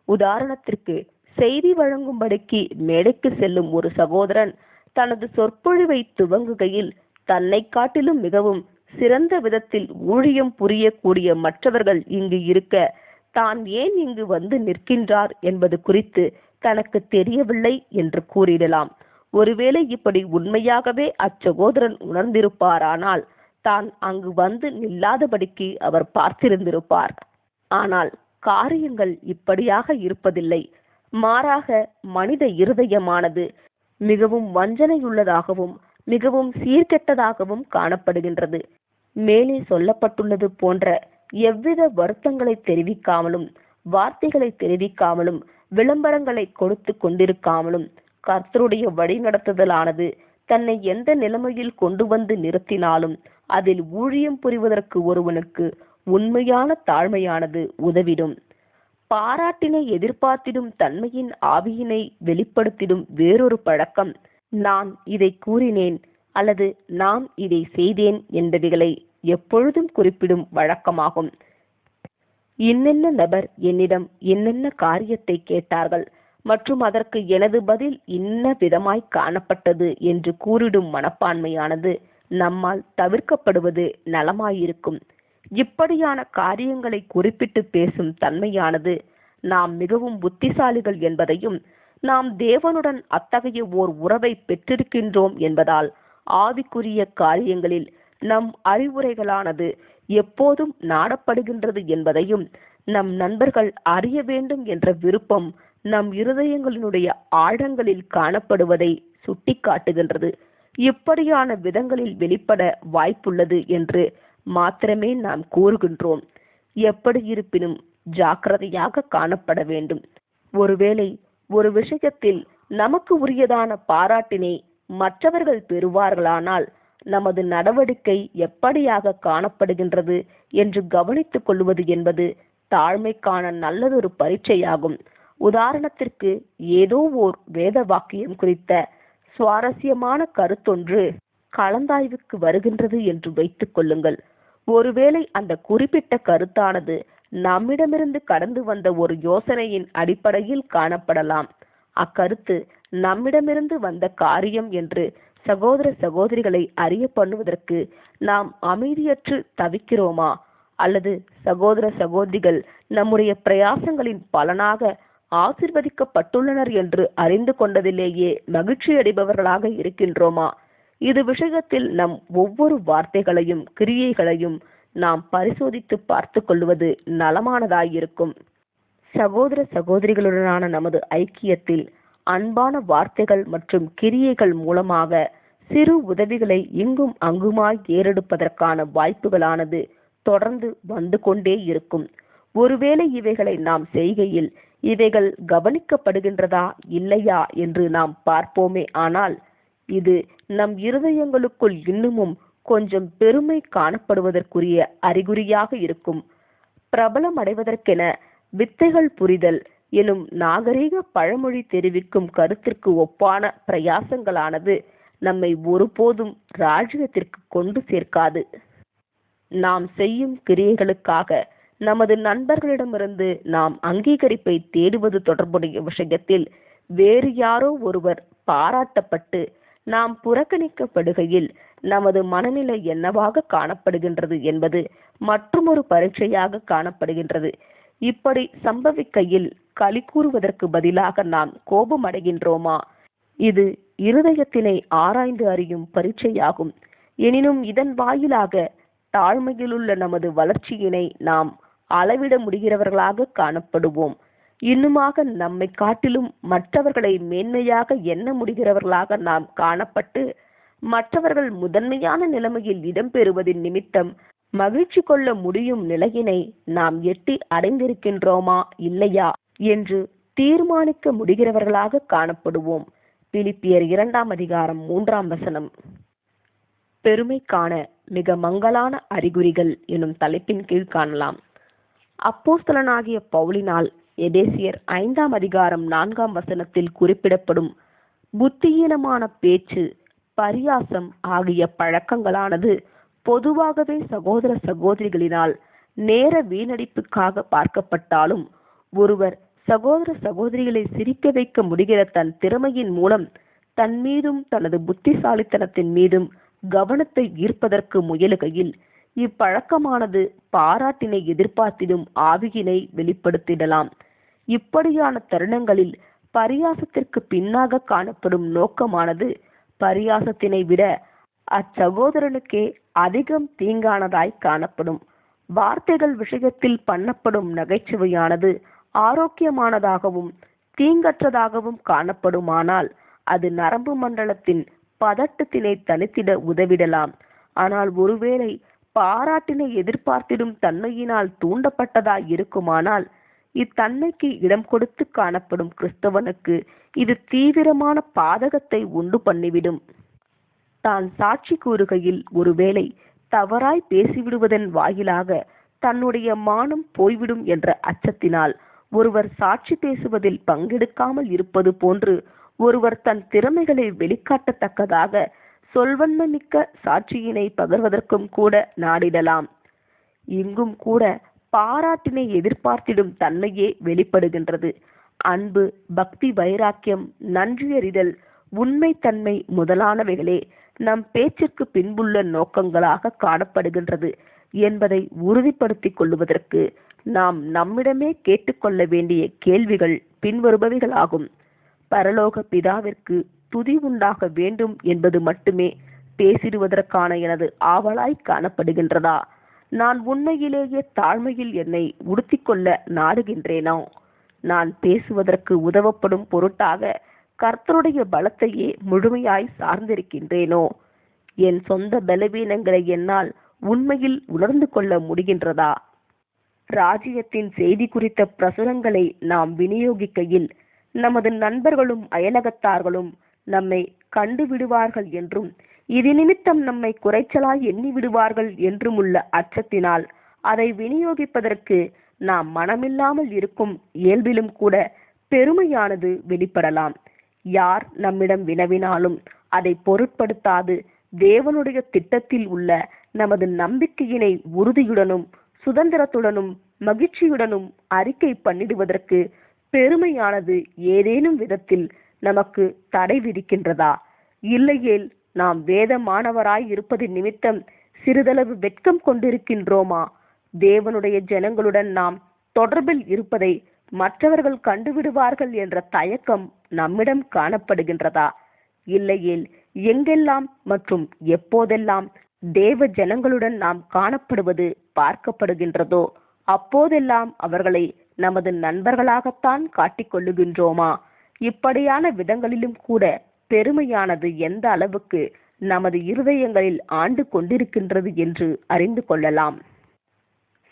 உதாரணத்திற்கு, செய்தி வழங்கும்படிக்கு மேடைக்கு செல்லும் ஒரு சகோதரன் தனது சொற்பொழிவை துவங்குகையில் தன்னை காட்டிலும் மிகவும் சிறந்த விதத்தில் ஊழியம் புரியக்கூடிய மற்றவர்கள் இங்கு இருக்க தான் ஏன் இங்கு வந்து நிற்கின்றார் என்பது குறித்து தனக்கு தெரியவில்லை என்று கூறிடலாம். ஒருவேளை இப்படி உண்மையாகவே அச்சகோதரன் உணர்ந்திருப்பாரானால் தான் அங்கு வந்து நில்லாதபடிக்கு அவர் பார்த்திருந்திருப்பார். ஆனால் காரியங்கள் இப்படியாக இருப்பதில்லை. மாறாக மனித இருதயமானது மிகவும் வஞ்சனையுள்ளதாகவும் மிகவும் சீர்கெட்டதாகவும் காணப்படுகின்றது. மேலே சொல்லப்பட்டுள்ளது போன்ற எவ்வித வருத்தங்களை தெரிவிக்காமலும் வார்த்தைகளை தெரிவிக்காமலும் விளம்பரங்களை கொடுத்து கொண்டிருக்காமலும் கர்த்தருடைய வழிநடத்துதலானது தன்னை எந்த நிலைமையில் கொண்டு வந்து நிறுத்தினாலும் அதில் ஊழியம் புரிவதற்கு ஒருவனுக்கு உண்மையான தாழ்மையானது உதவிடும். பாராட்டினை எதிர்பார்த்திடும் தன்மையின் ஆவியினை வெளிப்படுத்திடும் வேறொரு பழக்கம் நான் இதை கூறினேன் அல்லது நான் இதை செய்தேன் என்பவைகளை எப்பொழுதும் குறிப்பிடும் வழக்கமாகும். இன்னென்ன நபர் என்னிடம் என்னென்ன காரியத்தை கேட்டார்கள் மற்றும் அதற்கு எனது பதில் இன்ன விதமாய் காணப்பட்டது என்று கூறிடும் மனப்பான்மையானது நம்மால் தவிர்க்கப்படுவது நலமாயிருக்கும். இப்படியான காரியங்களை குறிப்பிட்டு பேசும் தன்மையானது நாம் மிகவும் புத்திசாலிகள் என்பதையும் நாம் தேவனுடன் அத்தகைய ஓர் உறவை பெற்றிருக்கின்றோம் என்பதால் ஆவிக்குரிய காரியங்களில் நம் அறிவுரைகளானது எப்போதும் நாடப்படுகின்றது என்பதையும் நம் நண்பர்கள் அறிய வேண்டும் என்ற விருப்பம் நம் இருதயங்களினுடைய ஆழங்களில் காணப்படுவதை சுட்டி காட்டுகின்றது. இப்படியான விதங்களில் வெளிப்பட வாய்ப்புள்ளது என்று மாத்திரமே நாம் கூறுகின்றோம். எப்படி இருப்பினும் ஜாக்கிரதையாக காணப்பட வேண்டும். ஒருவேளை ஒரு விஷயத்தில் நமக்கு உரியதான பாராட்டினை மற்றவர்கள் பெறுவார்களானால் நமது நடவடிக்கை எப்படியாக காணப்படுகின்றது என்று கவனித்துக் கொள்வது என்பது தாழ்மைக்கான நல்லதொரு பரீட்சையாகும். உதாரணத்திற்கு, ஏதோ ஓர் வேத வாக்கியம் குறித்த சுவாரஸ்யமான கருத்தொன்று கலந்தாய்வுக்கு வருகின்றது என்று வைத்துக் கொள்ளுங்கள். ஒருவேளை அந்த குறிப்பிட்ட கருத்தானது நம்மிடமிருந்து கடந்து வந்த ஒரு யோசனையின் அடிப்படையில் காணப்படலாம். அக்கருத்து நம்மிடமிருந்து வந்த காரியம் என்று சகோதர சகோதரிகளை அறிய பண்ணுவதற்கு நாம் அமைதியற்று தவிக்கிறோமா, அல்லது சகோதர சகோதரிகள் நம்முடைய பிரயாசங்களின் பலனாக ஆசீர்வதிக்கப்பட்டுள்ளனர் என்று அறிந்து கொண்டதிலேயே மகிழ்ச்சி அடைபவர்களாக இருக்கின்றோமா? இது விஷயத்தில் நம் ஒவ்வொரு வார்த்தைகளையும் கிரியைகளையும் நாம் பரிசோதித்து பார்த்து கொள்வது நலமானதாயிருக்கும். சகோதர சகோதரிகளுடனான நமது ஐக்கியத்தில் அன்பான வார்த்தைகள் மற்றும் கிரியைகள் மூலமாக சிறு உதவிகளை இங்கும் அங்குமாய் ஏறெடுப்பதற்கான வாய்ப்புகளானது தொடர்ந்து வந்து கொண்டே இருக்கும். ஒருவேளை இவைகளை நாம் செய்கையில் இவைகள் கவனிக்கப்படுகின்றதா இல்லையா என்று நாம் பார்ப்போமே. ஆனால் இது நம் இருதயங்களுக்குள் இன்னமும் கொஞ்சம் பெருமை காணப்படுவதற்குரிய அறிகுறியாக இருக்கும். பிரபலம் அடைவதற்கென வித்தைகள் புரிதல் எனும் நாகரீக பழமொழி தெரிவிக்கும் கருத்திற்கு ஒப்பான பிரயாசங்களானது நம்மை ஒருபோதும் ராஜ்யத்திற்கு கொண்டு சேர்க்காது. நாம் செய்யும் கிரியைகளுக்காக நமது நண்பர்களிடமிருந்து நாம் அங்கீகரிப்பை தேடுவது தொடர்புடைய விஷயத்தில் வேறு யாரோ ஒருவர் பாராட்டப்பட்டு நாம் புறக்கணிக்கப்படுகையில் நமது மனநிலை என்னவாக காணப்படுகின்றது என்பது மற்றுமொரு பரீட்சையாக காணப்படுகின்றது. இப்படி சம்பவிக்கையில் களி கூறுவதற்கு பதிலாக நாம் கோபம் அடைகின்றோமா? இது இருதயத்தினை ஆராய்ந்து அறியும் பரீட்சையாகும். எனினும் இதன் வாயிலாக தாழ்மையிலுள்ள நமது வளர்ச்சியினை நாம் அளவிட முடிகிறவர்களாக காணப்படுவோம். இன்னுமாக நம்மை காட்டிலும் மற்றவர்களை மேன்மையாக எண்ண முடிகிறவர்களாக நாம் காணப்பட்டு மற்றவர்கள் முதன்மையான நிலைமையில் இடம்பெறுவதின் நிமித்தம் மகிழ்ச்சி கொள்ள முடியும் நிலையினை நாம் எட்டி அடைந்திருக்கின்றோமா இல்லையா என்று தீர்மானிக்க முடிகிறவர்களாக காணப்படுவோம். பிலிப்பியர் 2:3 பெருமைக்கான மிக மங்கலான அறிகுறிகள் எனும் தலைப்பின் கீழ் காணலாம். அப்போஸ்தலனாகிய பவுலினால் எபேசியர் 5:4 குறிப்பிடப்படும் புத்தியீனமான பேச்சு, பரியாசம் ஆகிய பழக்கங்களானது பொதுவாகவே சகோதர சகோதரிகளினால் நேர வீணடிப்புக்காக பார்க்கப்பட்டாலும், ஒருவர் சகோதர சகோதரிகளை சிரிக்க வைக்க முடிகிற தன் திறமையின் மூலம் தன் மீதும் தனது புத்திசாலித்தனத்தின் மீதும் கவனத்தை ஈர்ப்பதற்கு முயலுகையில் இப்பழக்கமானது பாராட்டினை எதிர்பார்த்திடும் ஆவியினை வெளிப்படுத்திடலாம். இப்படியான தருணங்களில் பரியாசத்திற்கு பின்னாக காணப்படும் நோக்கமானது பரியாசத்தினை விட அச்சகோதரனுக்கே அதிகம் தீங்கானதாய் காணப்படும். வார்த்தைகள் விஷயத்தில் பண்ணப்படும் நகைச்சுவையானது ஆரோக்கியமானதாகவும் தீங்கற்றதாகவும் காணப்படுமானால் அது நரம்பு மண்டலத்தின் பதட்டத்தினை தனித்திட உதவிடலாம். ஆனால் ஒருவேளை பாராட்டினை எதிர்பார்த்திடும் தன்மையினால் தூண்டப்பட்டதாய் இருக்குமானால், இத்தன்மைக்கு இடம் கொடுத்து காணப்படும் கிறிஸ்தவனுக்கு இது தீவிரமான பாதகத்தை உண்டு பண்ணிவிடும். தான் சாட்சி கூறுகையில் ஒருவேளை தவறாய் பேசிவிடுவதன் வாயிலாக தன்னுடைய மானம் போய்விடும் என்ற அச்சத்தினால் ஒருவர் சாட்சி பேசுவதில் பங்கெடுக்காமல் இருப்பது போன்று ஒருவர் தன் திறமைகளை வெளிக்காட்டத்தக்கதாக சொல்வன்மைமிக்க சாட்சியினை பகர்வதற்கும் கூட நாடிடலாம். இங்கும் கூட பாராட்டினை எதிர்பார்த்திடும் தன்மையே வெளிப்படுகின்றது. அன்பு, பக்தி, வைராக்கியம், நன்றியறிதல், உண்மைத்தன்மை முதலானவைகளே நம் பேச்சிற்கு பின்புள்ள நோக்கங்களாக காணப்படுகின்றது என்பதை உறுதிப்படுத்திக் கொள்வதற்கு நாம் நம்மிடமே கேட்டுக்கொள்ள வேண்டிய கேள்விகள் பின்வருபவைகளாகும். பரலோக பிதாவிற்கு துதி உண்டாக வேண்டும் என்பது மட்டுமே பேசிடுவதற்கான எனது ஆவலாய் காணப்படுகின்றதா? நான் உண்மையிலேயே தாழ்மையில் என்னை உடுத்திக்கொள்ள நாடுகின்றேனோ? நான் பேசுவதற்கு உதவப்படும் பொருட்டாக கர்த்தருடைய பலத்தையே முழுமையாய் சார்ந்திருக்கின்றேனோ? என் சொந்த பலவீனங்களை என்னால் உண்மையில் உணர்ந்து கொள்ள முடிகின்றதா? ராஜ்யத்தின் செய்தி குறித்த பிரசுரங்களை நாம் விநியோகிக்கையில் நமது நண்பர்களும் அயலகத்தார்களும் நம்மை கண்டுவிடுவார்கள் என்றும் இது நிமித்தம் நம்மை குறைச்சலாய் எண்ணி விடுவார்கள் என்றும் உள்ள அச்சத்தினால் அதை விநியோகிப்பதற்கு நாம் மனமில்லாமல் இருக்கும் இயல்பிலும் கூட பெருமையானது வெளிப்படலாம். யார் நம்மிடம் வினவினாலும் அதை பொருட்படுத்தாது தேவனுடைய திட்டத்தில் உள்ள நமது நம்பிக்கையினை உறுதியுடனும் சுதந்திரத்துடனும் மகிழ்ச்சியுடனும் அறிக்கை பண்ணிடுவதற்கு பெருமையானது ஏதேனும் விதத்தில் நமக்கு தடை விதிக்கின்றதா? இல்லையேல் நாம் வேதமானவராய் இருப்பது நிமித்தம் சிறிதளவு வெட்கம் கொண்டிருக்கின்றோமா? தேவனுடைய ஜனங்களுடன் நாம் தொடர்பில் இருப்பதை மற்றவர்கள் கண்டுவிடுவார்கள் என்ற தயக்கம் நம்மிடம் காணப்படுகின்றதா? இல்லையேல் எங்கெல்லாம் மற்றும் எப்போதெல்லாம் தேவ ஜனங்களுடன் நாம் காணப்படுவது பார்க்கப்படுகின்றதோ அப்போதெல்லாம் அவர்களை நமது நண்பர்களாகத்தான் காட்டிக்கொள்ளுகின்றோமா? இப்படியான விதங்களிலும் கூட பெருமையானது எந்த அளவுக்கு நமது இருதயங்களில் ஆண்டு கொண்டிருக்கின்றது என்று அறிந்து கொள்ளலாம்.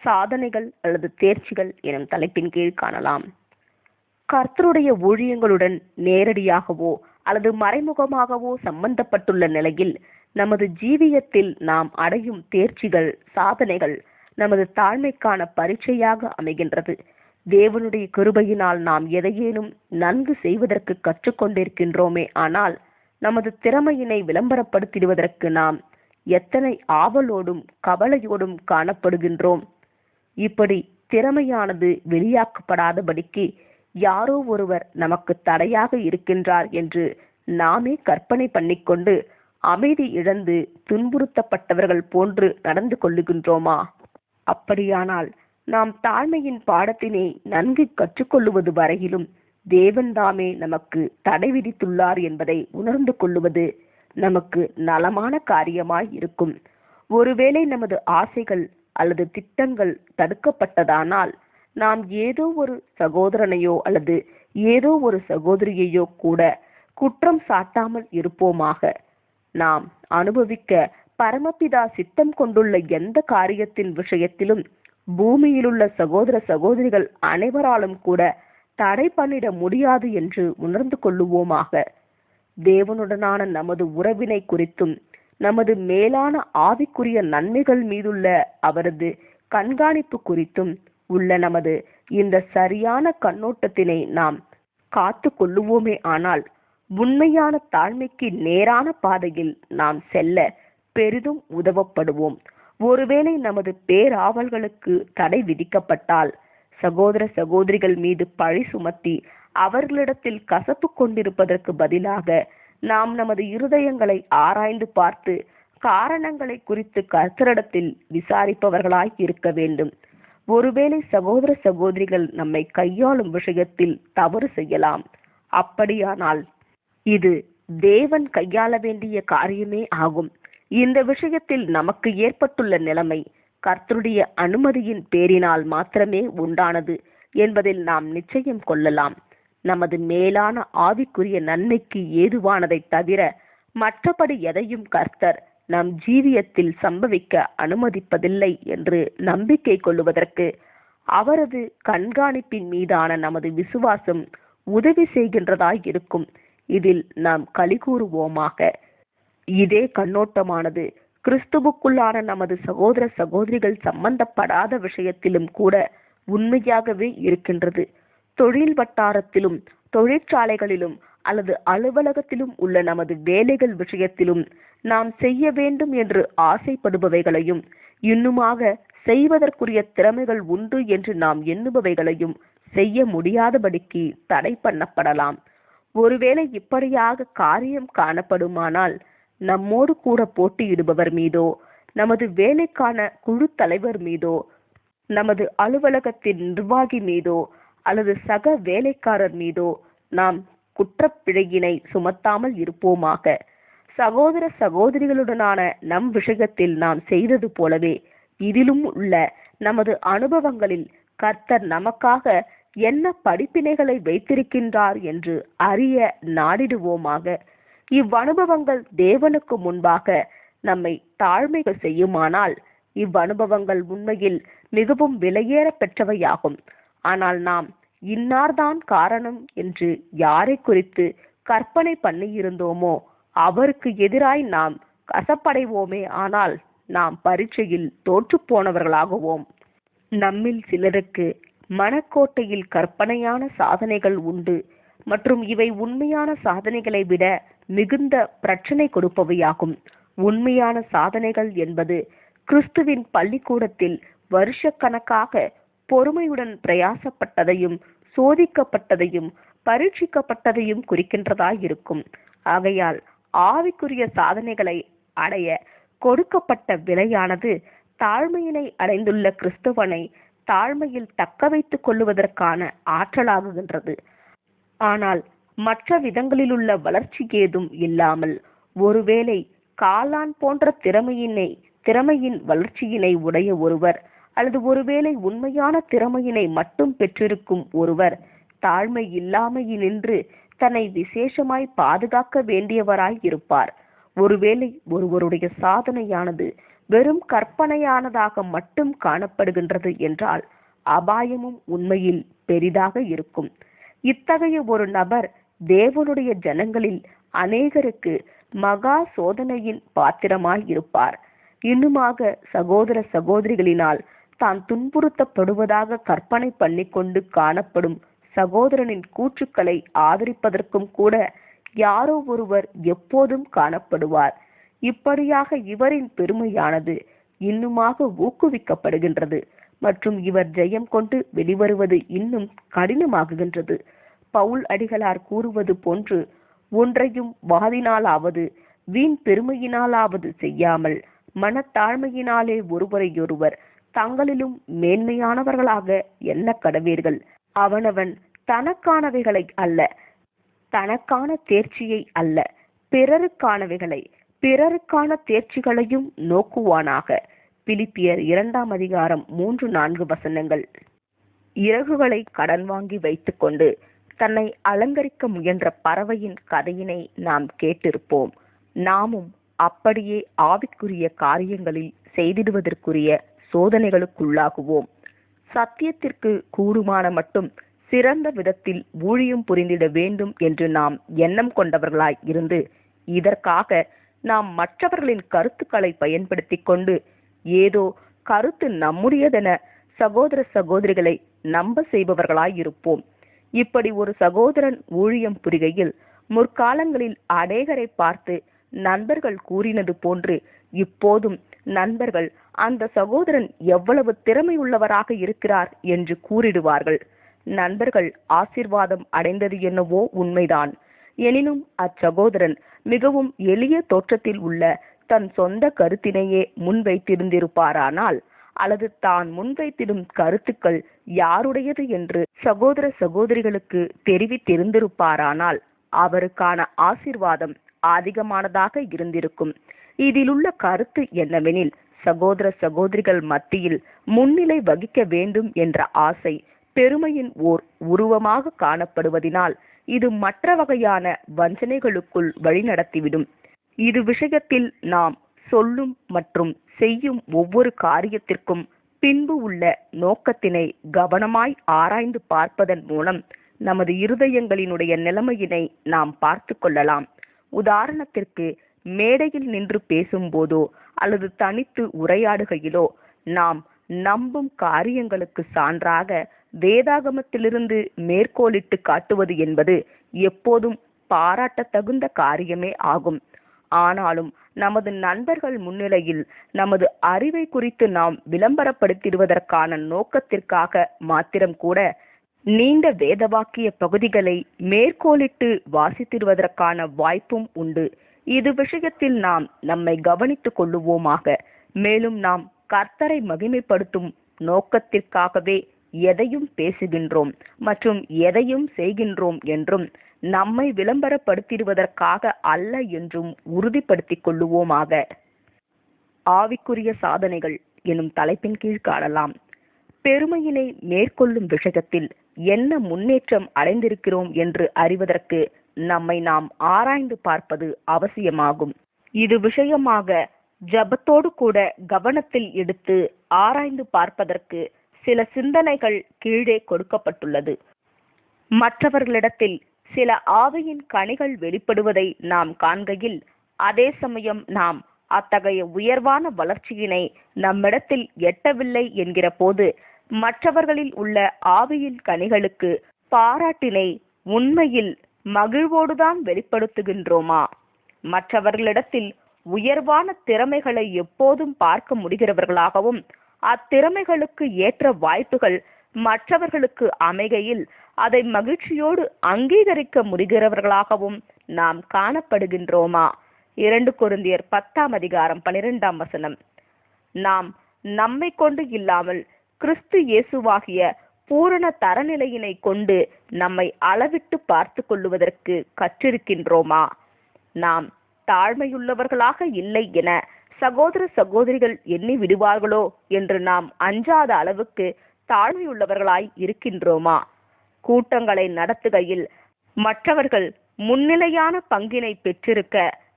சாதனைகள் அல்லது தேர்ச்சிகள் எனும் தலைப்பின் கீழ் காணலாம். கர்த்தருடைய ஊழியங்களுடன் நேரடியாகவோ அல்லது மறைமுகமாகவோ சம்பந்தப்பட்டுள்ள நிலையில் நமது ஜீவியத்தில் நாம் அடையும் தேர்ச்சிகள், சாதனைகள் நமது தாழ்மைக்கான பரீட்சையாக அமைகின்றது. தேவனுடைய கிருபையினால் நாம் எதையேனும் நன்கு செய்வதற்கு கற்றுக்கொண்டிருக்கின்றோமே, ஆனால் நமது திறமையினை விளம்பரப்படுத்திடுவதற்கு நாம் எத்தனை ஆவலோடும் கவலையோடும் காணப்படுகின்றோம். இப்படி திறமையானது வெளியாக்கப்படாதபடிக்கு யாரோ ஒருவர் நமக்கு தடையாக இருக்கின்றார் என்று நாமே கற்பனை பண்ணிக்கொண்டு அமைதி இழந்து துன்புறுத்தப்பட்டவர்கள் போன்று நடந்து கொள்ளுகின்றோமா? அப்படியானால் நாம் தாழ்மையின் பாடத்தினை நன்கு கற்றுக்கொள்ளுவது வரையிலும் தேவன் தாமே நமக்கு தடை விதித்துள்ளார் என்பதை உணர்ந்து கொள்ளுவது நமக்கு நலமான காரியமாய் இருக்கும். ஒருவேளை நமது ஆசைகள் அல்லது திட்டங்கள் தடுக்கப்பட்டதானால் நாம் ஏதோ ஒரு சகோதரனையோ அல்லது ஏதோ ஒரு சகோதரியையோ கூட குற்றம் சாட்டாமல் இருப்போமாக. நாம் அனுபவிக்க பரமபிதா சித்தம் கொண்டுள்ள எந்த காரியத்தின் விஷயத்திலும் பூமியிலுள்ள சகோதர சகோதரிகள் அனைவராலும் கூட தடை பண்ணிட முடியாது என்று உணர்ந்து கொள்ளுவோமாக. தேவனுடனான நமது உறவினை குறித்தும் நமது மேலான ஆவிக்குரிய நன்மைகள் மீதுள்ள அவரது கண்காணிப்பு குறித்தும் உள்ள நமது இந்த சரியான கண்ணோட்டத்தினை நாம் காத்து கொள்ளுவோமே, ஆனால் உண்மையான தாழ்மைக்கு நேரான பாதையில் நாம் செல்ல பெரிதும் உதவப்படுவோம். ஒருவேளை நமது பேராவல்களுக்கு தடை விதிக்கப்பட்டால், சகோதர சகோதரிகள் மீது பழி சுமத்தி அவர்களிடத்தில் கசப்பு கொண்டிருப்பதற்கு பதிலாக நாம் நமது இருதயங்களை ஆராய்ந்து பார்த்து காரணங்களை குறித்து கர்த்தரிடத்தில் விசாரிப்பவர்களாய் இருக்க வேண்டும். ஒருவேளை சகோதர சகோதரிகள் நம்மை கையாளும் விஷயத்தில் தவறு செய்யலாம். அப்படியானால் இது தேவன் கையாள வேண்டிய காரியமே ஆகும். இந்த விஷயத்தில் நமக்கு ஏற்பட்டுள்ள நிலைமை கர்த்தருடைய அனுமதியின் பேரினால் மாத்திரமே உண்டானது என்பதில் நாம் நிச்சயம் கொள்ளலாம். நமது மேலான ஆவிக்குரிய நன்மைக்கு ஏதுவானதை தவிர மற்றபடி எதையும் கர்த்தர் நம் ஜீவியத்தில் சம்பவிக்க அனுமதிப்பதில்லை என்று நம்பிக்கை கொள்வதற்கு அவரது கண்காணிப்பின் மீதான நமது விசுவாசம் உதவி செய்கின்றதாய் இருக்கும். இதில் நாம் களிகூறுவோமாக. இதே கண்ணோட்டமானது கிறிஸ்துவுக்குள்ளான நமது சகோதர சகோதரிகள் சம்பந்தப்படாத விஷயத்திலும் கூட உண்மையாகவே இருக்கின்றது. தொழில் வட்டாரத்திலும், தொழிற்சாலைகளிலும் அல்லது அலுவலகத்திலும் உள்ள நமது வேலைகள் விஷயத்திலும் நாம் செய்ய வேண்டும் என்று ஆசைப்படுபவைகளையும், இன்னுமாக செய்வதற்குரிய திறமைகள் உண்டு என்று நாம் எண்ணுபவைகளையும் செய்ய முடியாதபடிக்கு தடை பண்ணப்படலாம். ஒருவேளை இப்படியாக காரியம் காணப்படுமானால், நம்மோடு கூட போட்டியிடுபவர் மீதோ, நமது வேலைக்கான குழு தலைவர் மீதோ, நமது அலுவலகத்தின் நிர்வாகி மீதோ அல்லது சக வேலைக்காரர் மீதோ நாம் குற்றப்பிழையினை சுமத்தாமல் இருப்போமாக. சகோதர சகோதரிகளுடனான நம் விஷயத்தில் நாம் செய்தது போலவே இதிலும் உள்ள நமது அனுபவங்களில் கர்த்தர் நமக்காக என்ன படிப்பினைகளை வைத்திருக்கின்றார் என்று அறிய நாடிடுவோமாக. இவ்வனுபவங்கள் தேவனுக்கு முன்பாக நம்மை தாழ்மைகள் செய்யுமானால், இவ்வனுபவங்கள் உண்மையில் மிகவும் விலையேற பெற்றவையாகும். ஆனால் நாம் இன்னார்தான் காரணம் என்று யாரை குறித்து கற்பனை பண்ணியிருந்தோமோ அவருக்கு எதிராய் நாம் கசப்படைவோமே, ஆனால் நாம் பரீட்சையில் தோற்று போனவர்களாகுவோம். நம்மில் சிலருக்கு மனக்கோட்டையில் கற்பனையான சாதனைகள் உண்டு மற்றும் இவை உண்மையான சாதனைகளை விட மிகுந்த பிரச்சனை கொடுப்பவையாகும். உண்மையான சாதனைகள் என்பது கிறிஸ்துவின் பள்ளிக்கூடத்தில் வருஷக்கணக்காக பொறுமையுடன் பிரயாசப்பட்டதையும், சோதிக்கப்பட்டதையும், பரீட்சிக்கப்பட்டதையும் குறிக்கின்றதாயிருக்கும். ஆகையால் ஆவிக்குரிய சாதனைகளை அடைய கொடுக்கப்பட்ட விலையானது தாழ்மையினை அடைந்துள்ள கிறிஸ்துவனை தாழ்மையில் தக்க வைத்துக் கொள்ளுவதற்கான ஆற்றலாகுகின்றது. ஆனால் மற்ற விதங்களிலுள்ள வளர்ச்சி ஏதும் இல்லாமல், ஒருவேளை காளான் போன்ற திறமையின் வளர்ச்சியினை உடைய ஒருவர் அல்லது ஒருவேளை உண்மையான திறமையினை மட்டும் பெற்றிருக்கும் ஒருவர் தாழ்மை இல்லாமையினின்று தன்னை விசேஷமாய் பாதுகாக்க வேண்டியவராய் இருப்பார். ஒருவேளை ஒருவருடைய சாதனையானது வெறும் கற்பனையானதாக மட்டும் காணப்படுகின்றது என்றால் அபாயமும் உண்மையில் பெரிதாக இருக்கும். இத்தகைய ஒரு நபர் தேவனுடைய ஜனங்களில் அநேகருக்கு மகா சோதனையின் பாத்திரமாய் இருப்பார். இன்னுமாக சகோதர சகோதரிகளினால் தான் துன்புறுத்தப்படுவதாக கற்பனை பண்ணிக்கொண்டு காணப்படும் சகோதரனின் கூற்றுக்களை ஆதரிப்பதற்கும் கூட யாரோ ஒருவர் எப்போதும் காணப்படுவார். இப்படியாக இவரின் பெருமையானது இன்னுமாக ஊக்குவிக்கப்படுகின்றது மற்றும் இவர் ஜெயம் கொண்டு வெளிவருவது இன்னும் கடினமாகுகின்றது. பவுல் அடிகளார் கூறுவது போன்று, ஒன்றையும் வாதினாலாவது வீண் பெருமையினாலாவது செய்யாமல் மனத்தாழ்மையினாலே ஒருவரையொருவர் தங்களிலும் மேன்மையானவர்களாக எண்ண கடவீர்கள். அவனவன் தனக்கானவைகளை அல்ல, தனக்கான தேர்ச்சியை அல்ல, பிறருக்கானவைகளை, பிறருக்கான தேர்ச்சிகளையும் நோக்குவானாக. பிலிப்பியர் 2 அதிகாரம் 3-4 வசனங்கள். இறகுகளை கடன் வாங்கி வைத்துக் கொண்டு தன்னை அலங்கரிக்க முயன்ற பறவையின் கதையினை நாம் கேட்டிருப்போம். நாமும் அப்படியே ஆவிக்குரிய காரியங்களில் செய்திடுவதற்குரிய சோதனைகளுக்குள்ளாகுவோம். சத்தியத்திற்கு கூடுமான மட்டும் சிறந்த விதத்தில் ஊழியம் புரிந்திட வேண்டும் என்று நாம் எண்ணம் கொண்டவர்களாய் இருந்து, இதற்காக நாம் மற்றவர்களின் கருத்துக்களை பயன்படுத்தி கொண்டு ஏதோ கருத்து நம்முடையதென சகோதர சகோதரிகளை நம்ப செய்பவர்களாய் இருப்போம். இப்படி ஒரு சகோதரன் ஊழியம் புரிகையில் முற்காலங்களில் அநேகரை பார்த்து நண்பர்கள் கூறினது போன்று இப்போதும் நண்பர்கள் அந்த சகோதரன் எவ்வளவு திறமையுள்ளவராக இருக்கிறார் என்று கூறிடுவார்கள். நண்பர்கள் ஆசீர்வாதம் அடைந்தது என்னவோ உண்மைதான். எனினும் அச்சகோதரன் மிகவும் எளிய தோற்றத்தில் உள்ள தன் சொந்த கருத்தினையே முன்வைத்திருந்திருப்பாரானால், அல்லது தான் முன்வைத்திடும் கருத்துக்கள் யாருடையது என்று சகோதர சகோதரிகளுக்கு தெரிவித்திருந்திருப்பாரானால் அவருக்கான ஆசீர்வாதம் அதிகமானதாக இருந்திருக்கும். இதிலுள்ள கருத்து என்னவெனில், சகோதர சகோதரிகள் மத்தியில் முன்னிலை வகிக்க வேண்டும் என்ற ஆசை பெருமையின் ஓர் உருவமாக காணப்படுவதினால் இது மற்ற வகையான வஞ்சனைகளுக்குள் வழிநடத்திவிடும். இது விஷயத்தில் நாம் சொல்லும் மற்றும் செய்யும் ஒவ்வொரு காரியத்திற்கும் பின்பு உள்ள நோக்கத்தினை கவனமாய் ஆராய்ந்து பார்ப்பதன் மூலம் நமது இருதயங்களினுடைய நிலைமையினை நாம் பார்த்து கொள்ளலாம். உதாரணத்திற்கு, மேடையில் நின்று பேசும்போதோ அல்லது தனித்து உரையாடுகையிலோ நாம் நம்பும் காரியங்களுக்கு சான்றாக வேதாகமத்திலிருந்து மேற்கோளிட்டு காட்டுவது என்பது எப்போதும் பாராட்டத்தகுந்த காரியமே ஆகும். ஆனாலும் நமது நண்பர்கள் முன்னிலையில் நமது அறிவை குறித்து நாம் விளம்பரப்படுத்திடுவதற்கான நோக்கத்திற்காக மாத்திரம் கூட நீண்ட வேதவாக்கிய பகுதிகளை மேற்கோளிட்டு வாசித்திடுவதற்கான வாய்ப்பும் உண்டு. இது விஷயத்தில் நாம் நம்மை கவனித்துக் கொள்ளுவோமாக. மேலும் நாம் கர்த்தரை மகிமைப்படுத்தும் நோக்கத்திற்காகவே எதையும் பேசுகின்றோம் மற்றும் எதையும் செய்கின்றோம் என்றும் நம்மை விளம்பரப்படுத்திடுவதற்காக அல்ல என்றும் உறுதிப்படுத்திக் கொள்ளுவோமாக. ஆவிக்குரிய சாதனைகள் எனும் தலைப்பின் கீழ் காணலாம். பெருமையினை மேற்கொள்ளும் விஷயத்தில் என்ன முன்னேற்றம் அடைந்திருக்கிறோம் என்று அறிவதற்கு நம்மை நாம் ஆராய்ந்து பார்ப்பது அவசியமாகும். இது விஷயமாக ஜபத்தோடு கூட கவனத்தில் எடுத்து ஆராய்ந்து பார்ப்பதற்கு சில சிந்தனைகள் கீழே கொடுக்கப்பட்டுள்ளது. மற்றவர்களிடத்தில் சில ஆவியின் கனிகள் வெளிப்படுவதை நாம் காண்கையில், அதே சமயம் நாம் அத்தகைய உயர்வான வளர்ச்சியினை நம்மிடத்தில் எட்டவில்லை என்கிற போது மற்றவர்களில் உள்ள ஆவியின் கனிகளுக்கு பாராட்டினை உண்மையில் மகிழ்வோடுதான் வெளிப்படுத்துகின்றோமா? மற்றவர்களிடத்தில் உயர்வான திறமைகளை எப்போதும் பார்க்க முடிகிறவர்களாகவும் அத்திறமைகளுக்கு ஏற்ற வாய்ப்புகள் மற்றவர்களுக்கு அமைகையில் அதை மகிழ்ச்சியோடு அங்கீகரிக்க முடிகிறவர்களாகவும் நாம் காணப்படுகின்றோமா? 2 கொரிந்தியர் 10:12. நாம் நம்மை கொண்டு இல்லாமல் கிறிஸ்து இயேசுவாகிய பூரண தரநிலையினை கொண்டு நம்மை அளவிட்டு பார்த்து கொள்ளுவதற்கு கற்றிருக்கின்றோமா? நாம் தாழ்மையுள்ளவர்களாக இல்லை என சகோதர சகோதரிகள் எண்ணி விடுவார்களோ என்று நாம் அஞ்சாத அளவுக்கு தாழ்மையுள்ளவர்களாய் இருக்கின்றோமா? கூட்டங்களை நடத்துகையில் மற்றவர்கள் முன்னிலையான பங்கினை பெற்றிருக்க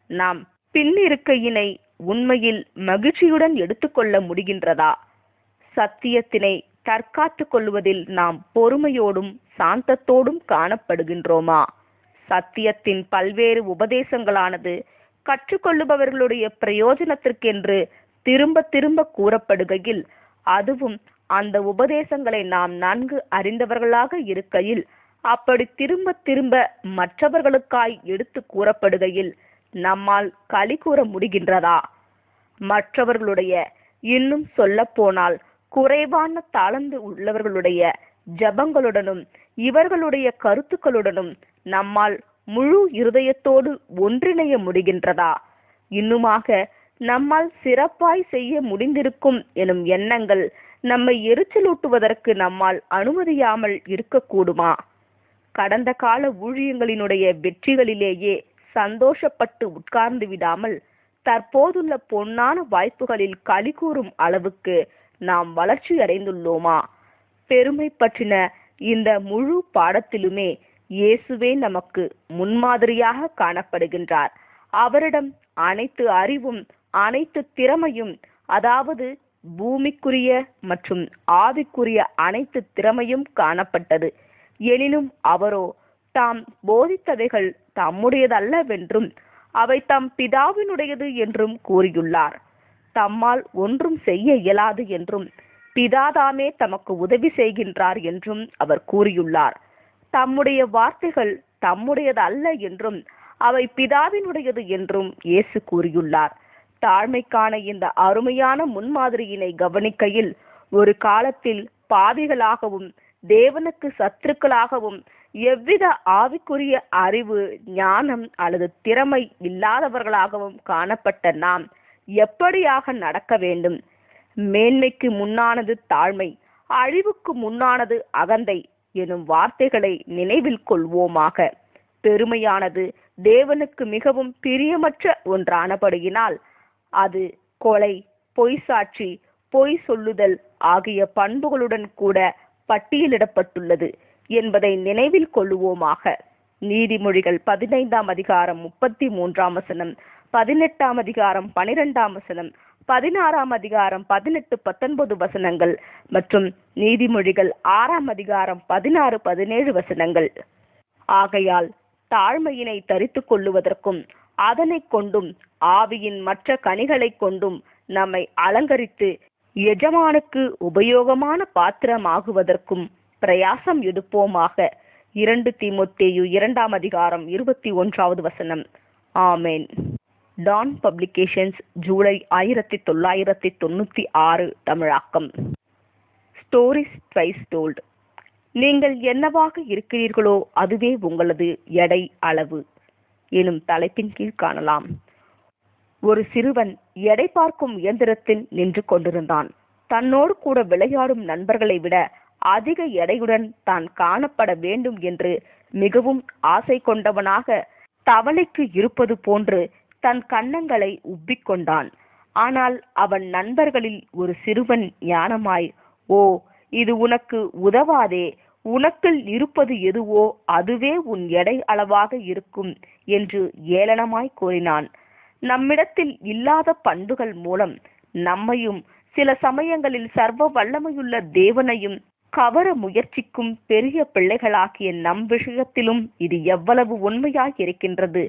நாம் பின்னிருக்கையினை உண்மையில் மகிழ்ச்சியுடன் எடுத்துக்கொள்ள முடிகின்றதா? சத்தியத்தினை தற்காத்து கொள்வதில் நாம் பொறுமையோடும் சாந்தத்தோடும் காணப்படுகின்றோமா? சத்தியத்தின் பல்வேறு உபதேசங்களானது கற்றுக்கொள்ளுபவர்களுடைய பிரயோஜனத்திற்கென்று திரும்ப திரும்ப கூறப்படுகையில், அதுவும் அந்த உபதேசங்களை நாம் நன்கு அறிந்தவர்களாக இருக்கையில் அப்படி திரும்ப திரும்ப மற்றவர்களுக்காய் எடுத்து கூறப்படுகையில் நம்மால் களி கூற முடிகின்றதா? மற்றவர்களுடைய, இன்னும் சொல்ல போனால் குறைவான தாளந்து உள்ளவர்களுடைய ஜபங்களுடனும் இவர்களுடைய கருத்துக்களுடனும் நம்மால் முழு இருதயத்தோடு ஒன்றிணைய முடிகின்றதா? இன்னுமாக நம்மால் சிறப்பாய் செய்ய முடிந்திருக்கும் எனும் எண்ணங்கள் நம்மை எரிச்சலூட்டுவதற்கு நம்மால் அனுமதியாமல் இருக்கக்கூடுமா? கடந்த கால ஊழியங்களினுடைய வெற்றிகளிலேயே சந்தோஷப்பட்டு உட்கார்ந்து விடாமல் தற்போதுள்ள பொன்னான வாய்ப்புகளில் களி கூறும் அளவுக்கு நாம் வளர்ச்சி அடைந்துள்ளோமா? பெருமை பற்றின இந்த முழு பாடத்திலுமே இயேசுவே நமக்கு முன்மாதிரியாக காணப்படுகின்றார். அவரிடம் அனைத்து அறிவும் அனைத்து திறமையும், அதாவது பூமிக்குரிய மற்றும் ஆவிக்குரிய அனைத்து திறமையும் காணப்பட்டது. எனினும் அவரோ தாம் போதித்தவைகள் தம்முடையதல்லவென்றும் அவை தம் பிதாவினுடையது என்றும் கூறியுள்ளார். தம்மால் ஒன்றும் செய்ய இயலாது என்றும் பிதாதாமே தமக்கு உதவி செய்கின்றார் என்றும் அவர் கூறியுள்ளார். தம்முடைய வார்த்தைகள் தம்முடையது அல்ல என்றும் அவை பிதாவினுடையது என்றும் இயேசு கூறியுள்ளார். தாழ்மைக்கான இந்த அருமையான முன்மாதிரியினை கவனிக்கையில், ஒரு காலத்தில் பாவிகளாகவும் தேவனுக்கு சத்துருக்களாகவும் எவ்வித ஆவிக்குரிய அறிவு, ஞானம் அல்லது திறமை இல்லாதவர்களாகவும் காணப்பட்ட நாம் எப்படியாக நடக்க வேண்டும்? மேன்மைக்கு முன்னானது தாழ்மை, அழிவுக்கு முன்னானது அகந்தை எனும் வார்த்தைகளை நினைவில் கொள்வோமாக. பெருமையானது தேவனுக்கு மிகவும் பிரியமற்ற ஒன்றானபடியினால் அது கொலை, பொய் சாட்சி, பொய் சொல்லுதல் ஆகிய பண்புகளுடன் கூட பட்டியலிடப்பட்டுள்ளது என்பதை நினைவில் கொள்ளுவோமாக. நீதிமொழிகள் 15ஆம் அதிகாரம் 33ஆம் வசனம், 18ஆம் அதிகாரம் 12ஆம் வசனம், 16ஆம் அதிகாரம் 18, 19 வசனங்கள் மற்றும் நீதிமொழிகள் 6ஆம் அதிகாரம் 16, 17 வசனங்கள். ஆகையால் தாழ்மையினை தரித்துக் கொள்ளுவதற்கும் அதனை கொண்டும் ஆவியின் மற்ற கனிகளை கொண்டும் நம்மை அலங்கரித்து எஜமானுக்கு உபயோகமான பாத்திரமாகுவதற்கும் பிரயாசம் எடுப்போமாக. 2 தீமோத்தேயு 2ஆம் அதிகாரம் 21வது வசனம். ஆமேன். டான் பப்ளிகேஷன்ஸ், ஜூலை 1996, தமிழாக்கம். Stories twice told. நீங்கள் என்னவாக இருக்கிறீர்களோ அதுவே உங்களது எடை அளவு எனும் தலைப்பின் கீழ் காணலாம். ஒரு சிறுவன் எடை பார்க்கும் இயந்திரத்தில் நின்று கொண்டிருந்தான். தன்னோடு கூட விளையாடும் நண்பர்களை விட அதிக எடையுடன் தான் காணப்பட வேண்டும் என்று மிகவும் ஆசை கொண்டவனாக தவளைக்கு இருப்பது போன்று தன் கன்னங்களை உப்பிக்கொண்டான். ஆனால் அவன் நண்பர்களில் ஒரு சிறுவன் ஞானமாய், ஓ, இது உனக்கு உதவாதே, உனக்குள் இருப்பது எதுவோ அதுவே உன் எடை அளவாக இருக்கும் என்று ஏளனமாய் கூறினான். நம்மிடத்தில் இல்லாத பண்புகள் மூலம் நம்மையும் சில சமயங்களில் சர்வ வல்லமையுள்ள தேவனையும் கவர முயற்சிக்கும் பெரிய பிள்ளைகளாகிய நம் விஷயத்திலும் இது எவ்வளவு உண்மையாய் இருக்கின்றது.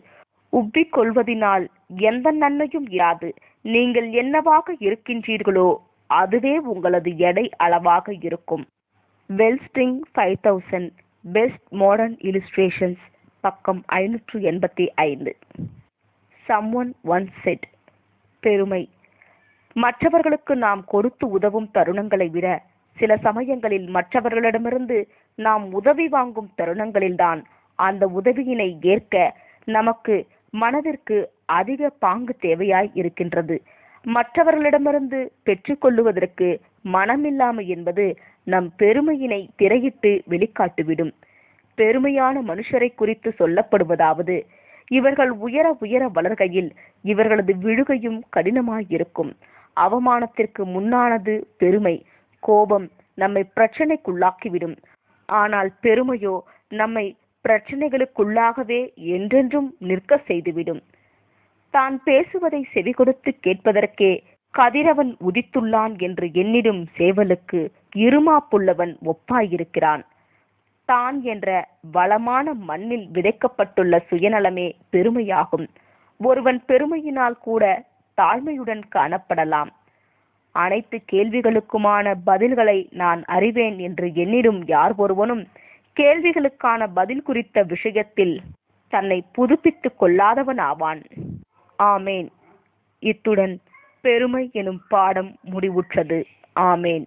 உப்பிக் கொள்வதினால் எந்த நன்மையும் இராது. நீங்கள் என்னவாக இருக்கின்றீர்களோ அதுவே உங்களது எடை அளவாக இருக்கும். வெல்ஸ்டிங் 5000, பெஸ்ட் மாடர்ன் இல்லுஸ்ட்ரேஷன்ஸ், பக்கம் 585. Someone once said, பெருமை. மற்றவர்களுக்கு நாம் கொடுத்து உதவும் தருணங்களை விட சில சமயங்களில் மற்றவர்களிடமிருந்து நாம் உதவி வாங்கும் தருணங்களில்தான் அந்த உதவியினை ஏற்க நமக்கு மனதிற்கு அதிக பாங்கு தேவையாய் இருக்கின்றது. மற்றவர்களிடமிருந்து பெற்றுக்கொள்ளுவதற்கு மனமில்லாமை என்பது நம் பெருமையினை திரையிட்டு வெளிக்காட்டுவிடும். பெருமையான மனுஷரை குறித்து சொல்லப்படுவதாவது, இவர்கள் உயர உயர வளர்கையில் இவர்களது விழுகையும் கடினமாயிருக்கும். அவமானத்திற்கு முன்னானது பெருமை. கோபம் நம்மை பிரச்சனைக்குள்ளாக்கிவிடும். ஆனால் பெருமையோ நம்மை பிரச்சனைகளுக்குள்ளாகவே என்றென்றும் நிற்க செய்துவிடும். தான் பேசுவதை செவி கொடுத்து கேட்பதற்கே கதிரவன் உதித்துள்ளான் என்று எண்ணிடும் சேவலுக்கு இருமாப்புள்ளவன் ஒப்பாயிருக்கிறான். தான் என்ற வளமான மண்ணில் விதைக்கப்பட்டுள்ள சுயநலமே பெருமையாகும். ஒருவன் பெருமையினால் கூட தாழ்மையுடன் காணப்படலாம். அனைத்து கேள்விகளுக்குமான பதில்களை நான் அறிவேன் என்று எண்ணிடும் யார் ஒருவனும் கேள்விகளுக்கான பதில் குறித்த விஷயத்தில் தன்னை புதுப்பித்துக் கொள்ளாதவன் ஆவான். ஆமேன். இத்துடன் பெருமை எனும் பாடம் முடிவுற்றது. ஆமேன்.